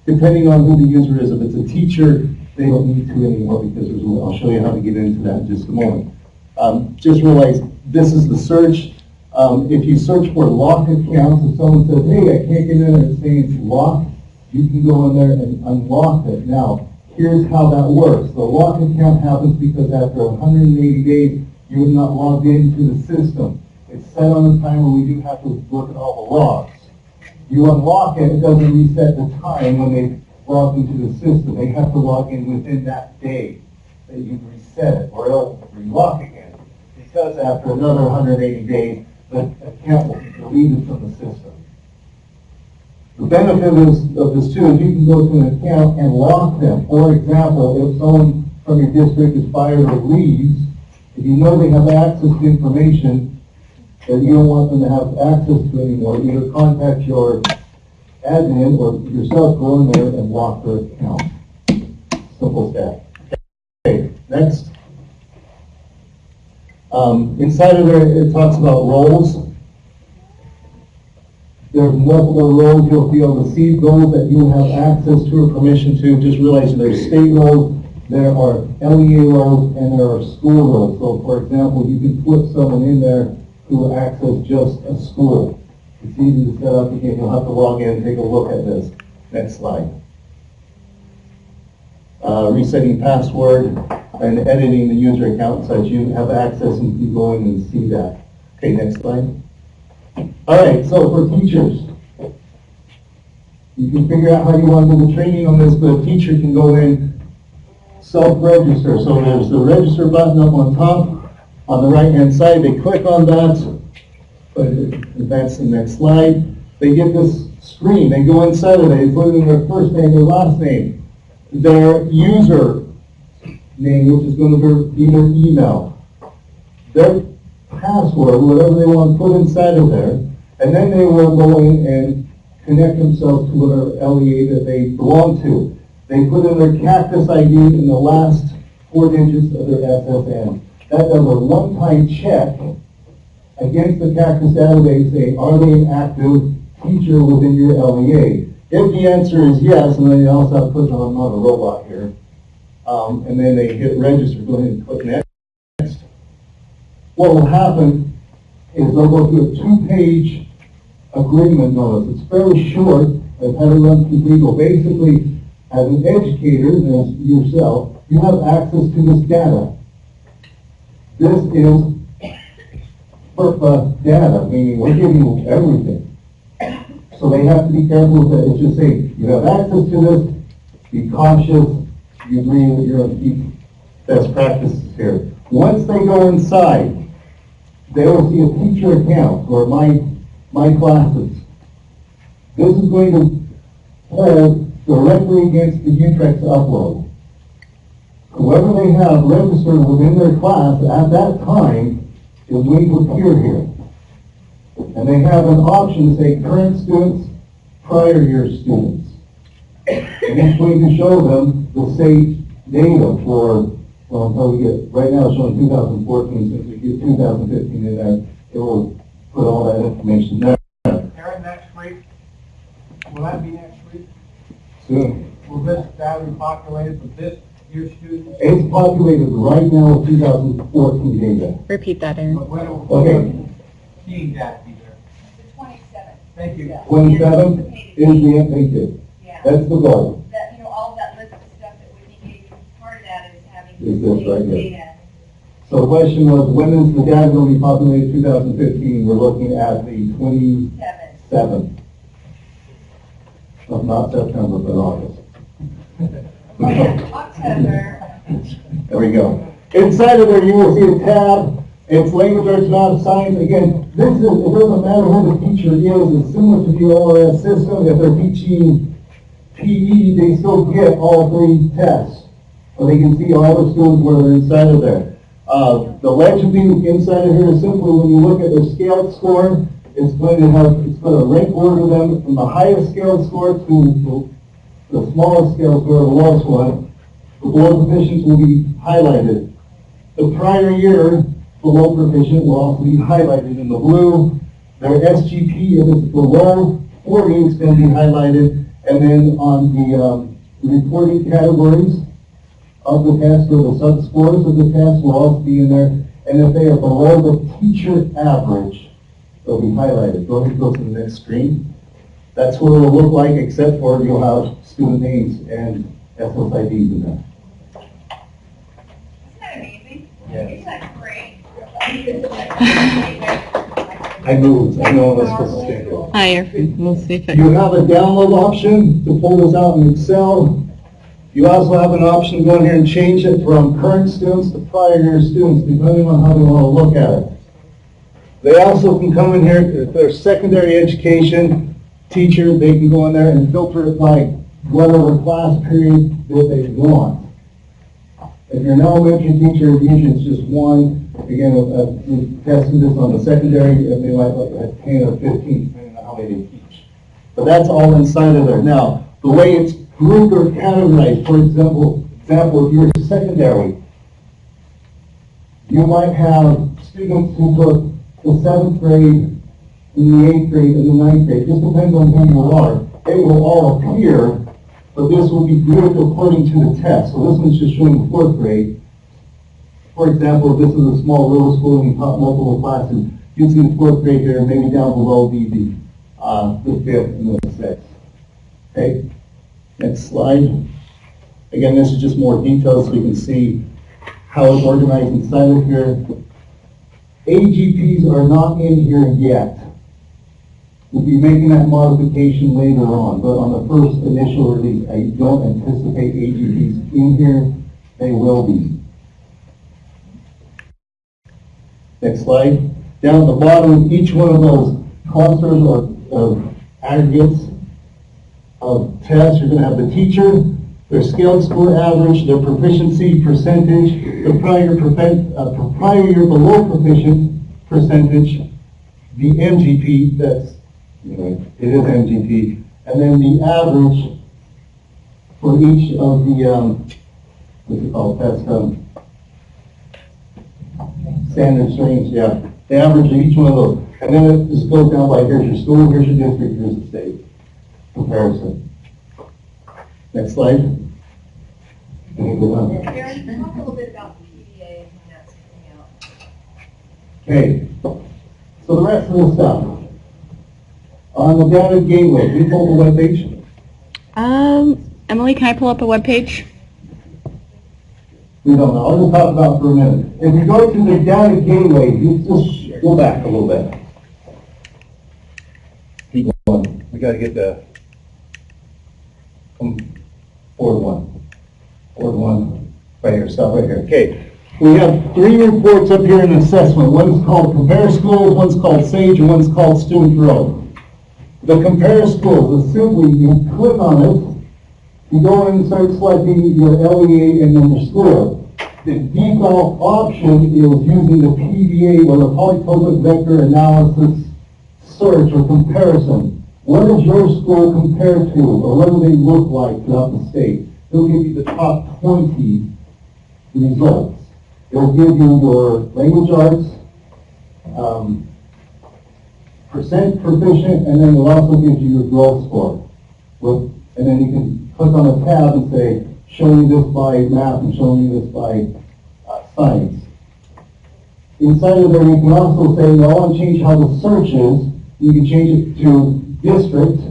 J: Depending on who the user is, if it's a teacher, they don't need to anymore because I'll show you how to get into that in just a moment. Just realize this is the search. If you search for locked accounts, if someone says, hey, I can't get in and it's saying it's locked, you can go in there and unlock it. Now, here's how that works. The lock account happens because after 180 days, you have not logged into the system. If It's set on the time when we do have to look at all the logs. You unlock it, it doesn't reset the time when they log into the system. They have to log in within that day that you reset it, or it'll relock again. Because after another 180 days, the account will be deleted from the system. The benefit of this too is you can go to an account and lock them. For example, if someone from your district is fired or leaves, if you know they have access to information that you don't want them to have access to anymore, either contact your admin or yourself, go in there and lock their account. Simple step. Okay, next. Inside of there, it talks about roles. There's multiple roles you'll be able to see, those that you have access to or permission to. Just realize there's state roles, there are LEA roles, and there are school roles. So, for example, you can put someone in there who access just a school. It's easy to set up. Again, you'll have to log in and take a look at this. Next slide. Resetting password and editing the user account so that you have access and you can go in and see that. Okay, next slide. All right, so for teachers, you can figure out how you want to do the training on this, but a teacher can go in, self-register. So there's the register button up on top, on the right-hand side. They click on that, that's the next slide. They get this screen. They go inside of it. They put in their first name, their last name, their user name, which is going to be their email, their password, whatever they want to put inside of there, and then they will go in and connect themselves to whatever LEA that they belong to. They put in their Cactus ID in the last 4 digits of their SSN. That does a one-time check against the Cactus database saying, are they an active teacher within your LEA? If the answer is yes, and then you also have to put on a robot here, and then they hit register, go ahead and click next. What will happen is they'll go through a 2-page agreement notice. It's fairly short. I've had it run through legal. Basically, as an educator, as yourself, you have access to this data. This is FERPA data, meaning we're giving you everything. So they have to be careful with that. It's just saying, you have access to this, be cautious, you agree that you're going to keep best practices here. Once they go inside, they will see a teacher account or my classes. This is going to hold directly against the Utrecht upload. Whoever they have registered within their class at that time is going to appear here. And they have an option to say current students, prior year students. And it's going to show them the state data for, well, until we get, right now it's showing 2014, since we get 2015 in there, it will put all that information there.
D: Aaron, next week, will that be next week?
J: Soon.
D: Will this data be populated with this year's students?
J: It's populated right now with 2014 data.
H: Repeat that, Aaron.
D: When will seeing that be there?
E: The 27th.
D: Thank you.
J: 27th is the FAQ.
E: Yeah.
J: That's the goal.
E: That, all that list of stuff that Whitney gave you, part of that is having
J: Is this right here?
E: data.
J: So the question was, when is the data going to be populated 2015? We're looking at the 27th. Of not September, but August.
E: October.
J: There we go. Inside of there, you will see a tab. It's language arts, not science. Again, this is, it doesn't matter who the teacher is. It's similar to the ORS system. If they're teaching PE, they still get all 3 tests. So they can see all the students where they're inside of there. The legending inside of here is simply when you look at their scaled score, it's going to rank order them from the highest scaled score to the smallest scaled score, the lowest one. The below proficients will be highlighted. The prior year below proficient will also be highlighted in the blue. Their SGP, if it's below 40, it's going to be highlighted. And then on the reporting categories of the test, or the sub-scores of the test will also be in there. And if they are below the teacher average, they'll be highlighted. Go ahead and go to the next screen. That's what it will look like, except for you'll have student names and SSIDs in there.
E: Isn't that amazing?
J: Yeah.
E: Isn't that great?
J: I moved. I know that's supposed to stay there.
H: Higher. We'll see if
J: You have a download option to pull this out in Excel. You also have an option to go in here and change it from current students to prior year students, depending on how they want to look at it. They also can come in here, if they're secondary education teacher, they can go in there and filter it by whatever class period that they want. If you're an elementary teacher, usually it's just one. Again, we've tested this on the secondary, and they might like 10 or 15, depending on how many they teach. But that's all inside of there. Now, the way it's grouped or categorized, for example, if you're secondary, you might have students who took the 7th grade, and the 8th grade, and the 9th grade. It just depends on who you are. It will all appear, but this will be grouped according to the test. So this one's just showing the 4th grade. For example, if this is a small middle school and you taught multiple classes, you can see the 4th grade here, maybe down below the 5th and the 6th. Okay? Next slide. Again, this is just more details so you can see how it's organized inside of here. AGPs are not in here yet. We'll be making that modification later on, but on the first initial release, I don't anticipate AGPs in here. They will be. Next slide. Down at the bottom of each one of those clusters or aggregates of tests, you're going to have the teacher, their scaled score average, their proficiency percentage, the prior year below proficient percentage, the MGP, that's, it is MGP, and then the average for each of the, what's it called, test standard streams, yeah. The average of each one of those. And then it just goes down by here's your school, here's your district, here's the state. Comparison. Next slide.
E: Aaron, talk a little bit about the PDA and when that's coming out.
J: Okay. So the rest of the stuff. On the data gateway, can you pull the web page?
H: Emily, can I pull up a web page?
J: We don't know. I'll just talk about it for a minute. If you go to the data gateway, you just go back a little bit. Keep going. We got to get the forward one. Right here. Stop right here. Okay. We have 3 reports up here in assessment. One's called Compare Schools, one's called SAGE, and one's called Student Growth. The Compare Schools is simply you click on it. You go in and start selecting your LEA and then your school. The default option is using the PVA or the polytopic vector analysis search or comparison. What does your school compare to, or what do they look like throughout the state? It'll give you the top 20 results. It'll give you your language arts, percent proficient, and then it also gives you your growth score. And then you can click on a tab and say, show me this by math and show me this by science. Inside of there, you can also say, well, I want to change how the search is. You can change it to district,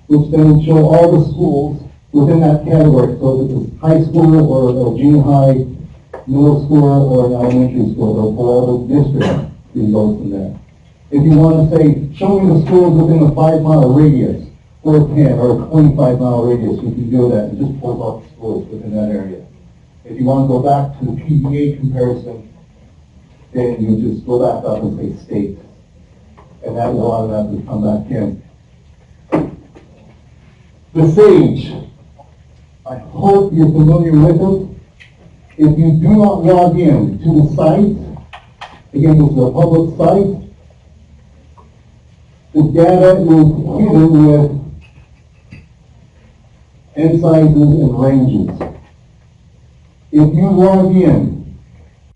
J: which then will show all the schools within that category. So if it's high school or a junior high, middle school, or an elementary school, they'll pull all the district results in there. If you want to say, show me the schools within a 5-mile radius, or 10 or a 25-mile radius, you can do that and just pull up the schools within that area. If you want to go back to the PDA comparison, then you just go back up and say state. And that will automatically come back in. The SAGE. I hope you're familiar with it. If you do not log in to the site, again, this is a public site, the data is hidden with N sizes and ranges. If you log in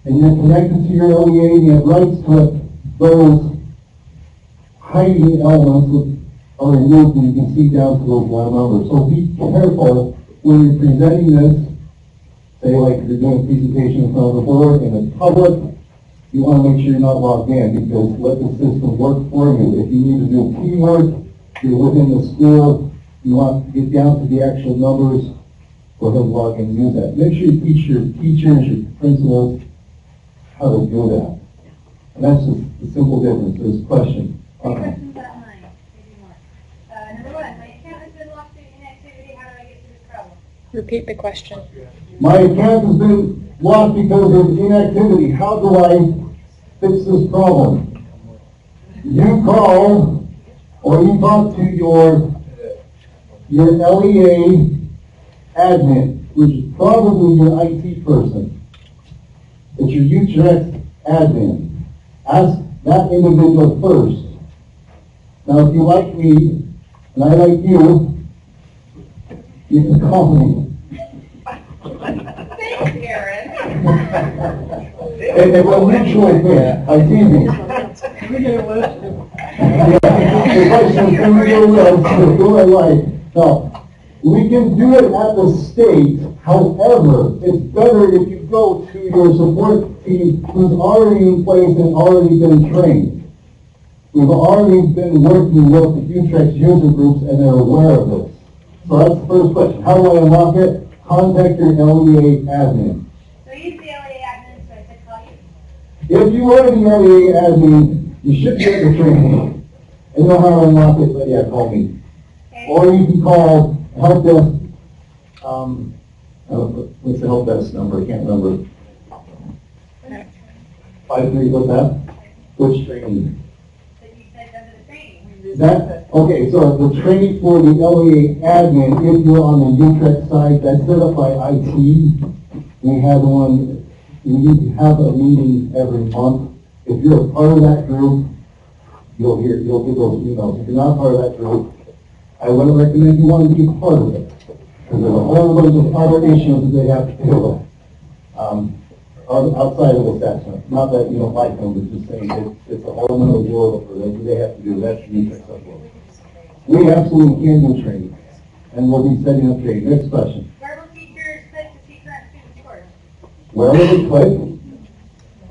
J: and you're connected to your LEA and you have rights to it, those hiding elements are removed and you can see down to those line numbers. So be careful when you're presenting this. Say like if you're doing a presentation in front of the board and it's public, you want to make sure you're not logged in because let the system work for you. If you need to do teamwork, you're within the school, you want to get down to the actual numbers, go ahead and log in and use that. Make sure you teach your teachers, your principals, how to do that. And that's just the simple differences. Question?
G: Three questions about mine, maybe more. Number one, my account has been locked due to inactivity. How do I get through this problem?
H: Repeat the question.
J: My account has been locked because of inactivity. How do I fix this problem? You call or you talk to your LEA admin, which is probably your IT person. It's your UTREX admin. Ask that individual first. Now, if you like me, and I like you, you can call me.
A: Thanks, Aaron.
J: It's a mutual thing. I see me. The question is, who I like. Now, we can do it at the state. However, it's better if you go to your support team who's already in place and already been trained. We've already been working with the UTREX user groups and they're aware of this. So that's the first question. How do I unlock it? Contact your LEA admin.
G: So use the LA admin, so I said call you.
J: If you are the LEA admin, you should get the training. I know how to unlock it, but yeah, call me.
G: Okay.
J: Or you can call help desk. What's the help desk number? I can't remember. 53, what's that? Which training?
G: So you said under the training.
J: That, okay, so the training for the LEA admin, if you're on the UTREX side, that's set up by IT. We have one, we need to have a meeting every month. If you're a part of that group, you'll get those emails. If you're not part of that group, I wouldn't recommend you want to be a part of it. Because there's a whole bunch of other issues that they have to deal with. Outside of assessment. Not that you don't like them, but just saying it's a whole other world for them. They have to do that to be successful. We absolutely can do training. And we'll be setting up training. Next question.
G: Where will teachers click to see current student scores?
J: Where will they click?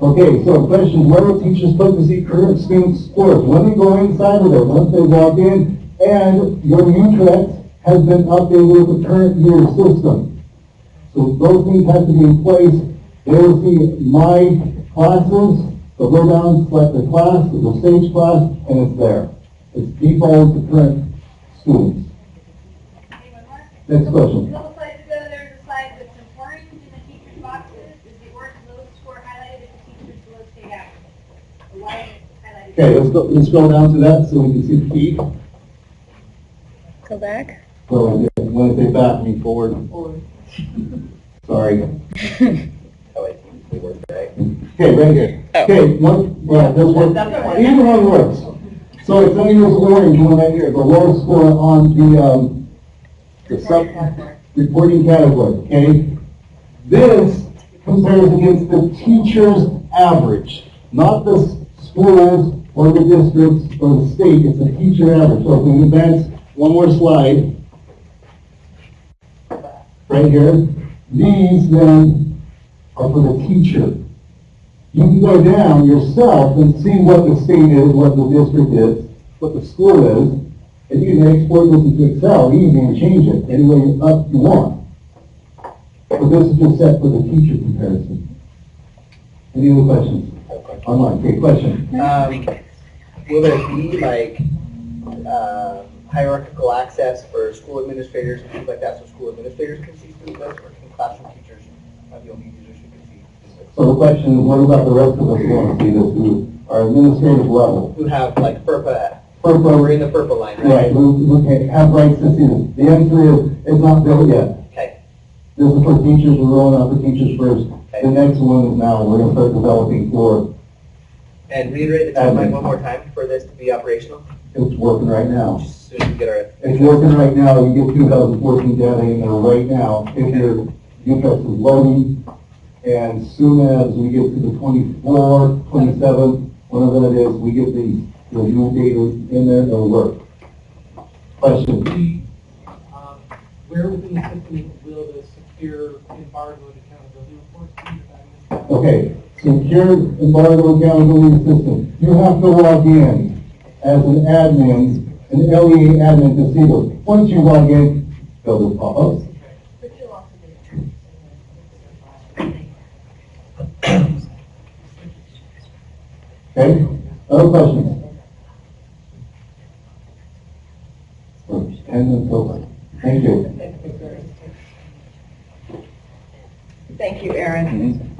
J: Okay, so question, where will teachers click to see current student scores? When they go inside of it, once they log in, and your UTREX has been updated with the current year system. So those things have to be in place. They will see my classes, they'll go down, select the class, the stage class, and it's there. It's default to current students. Next question.
G: A couple slides ago, there was a slide with some orange in the teacher's boxes. Is the orange lowest score highlighted if the teacher's below state average? Or why is it highlighted?
J: Okay, let's scroll down to that so we can see the key.
H: Go back.
J: Well, when I say back, me forward. Sorry. Okay, right here. Okay, this works. Either one works. So it's going to use orange one right here, the lowest score on the sub-reporting category, okay? This compares against the teacher's average, not the schools or the districts or the state, it's a teacher average. So if we advance one more slide, right here, these then are for the teacher. You can go down yourself and see what the state is, what the district is, what the school is, and you can export this into Excel easy and change it any way up you want. But this is just set for the teacher comparison. Any other questions? Online, okay, question.
I: Will there be like hierarchical access for school administrators and things like that, so school administrators can see student lists, or can classroom teachers be users who can see student lists?
J: So the question is, what about the rest of us who want to see this, who are administrative level?
I: Who have like FERPA,
J: FERPA,
I: we're in the FERPA line, right?
J: Right, who can have rights to see this. The answer is, it's not built yet.
I: Okay.
J: This is for teachers, we're rolling out for teachers first.
I: Okay.
J: The next one is now, we're going to start developing for.
I: And reiterate the timeline one more time for this to be operational?
J: It's working right now.
I: Just as soon as we get our...
J: It's working right now, you get 2014 data in there right now, if your UTREX is loading, and soon as we get to the 24, 27, whatever that is, we get the new data in there, it'll work. Question?
B: Where within the system will the secure embargo and accountability reports be?
J: Okay, secure embargo accountability system. You have to log in as an admin, an LEA admin to see those. Once you log in, they'll just pop up. Okay? Other questions? Just 10 minutes over. Thank you.
A: Thank you, Aaron.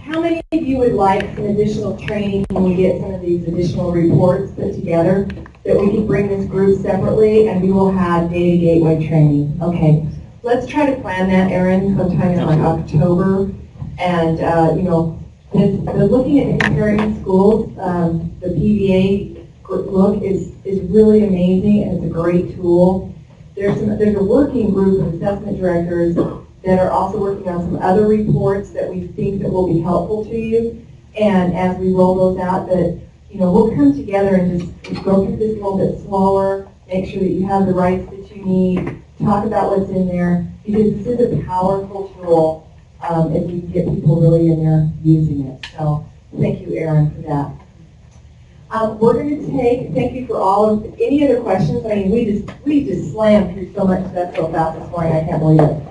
A: How many of you would like some additional training when we get some of these additional reports put together, that we can bring this group separately and we will have data gateway training? Okay, let's try to plan that, Aaron, sometime in like October. And, you know, looking at comparing schools, the PVA look is really amazing, and it's a great tool. There's a working group of assessment directors that are also working on some other reports that we think that will be helpful to you. And as we roll those out, that, you know, we'll come together and just go through this a little bit slower, make sure that you have the rights that you need, talk about what's in there, because this is a powerful tool if we can get people really in there using it. So thank you, Aaron, for that. We're going to thank you for all of, any other questions? I mean, we just slammed through so much stuff so fast this morning, I can't believe it.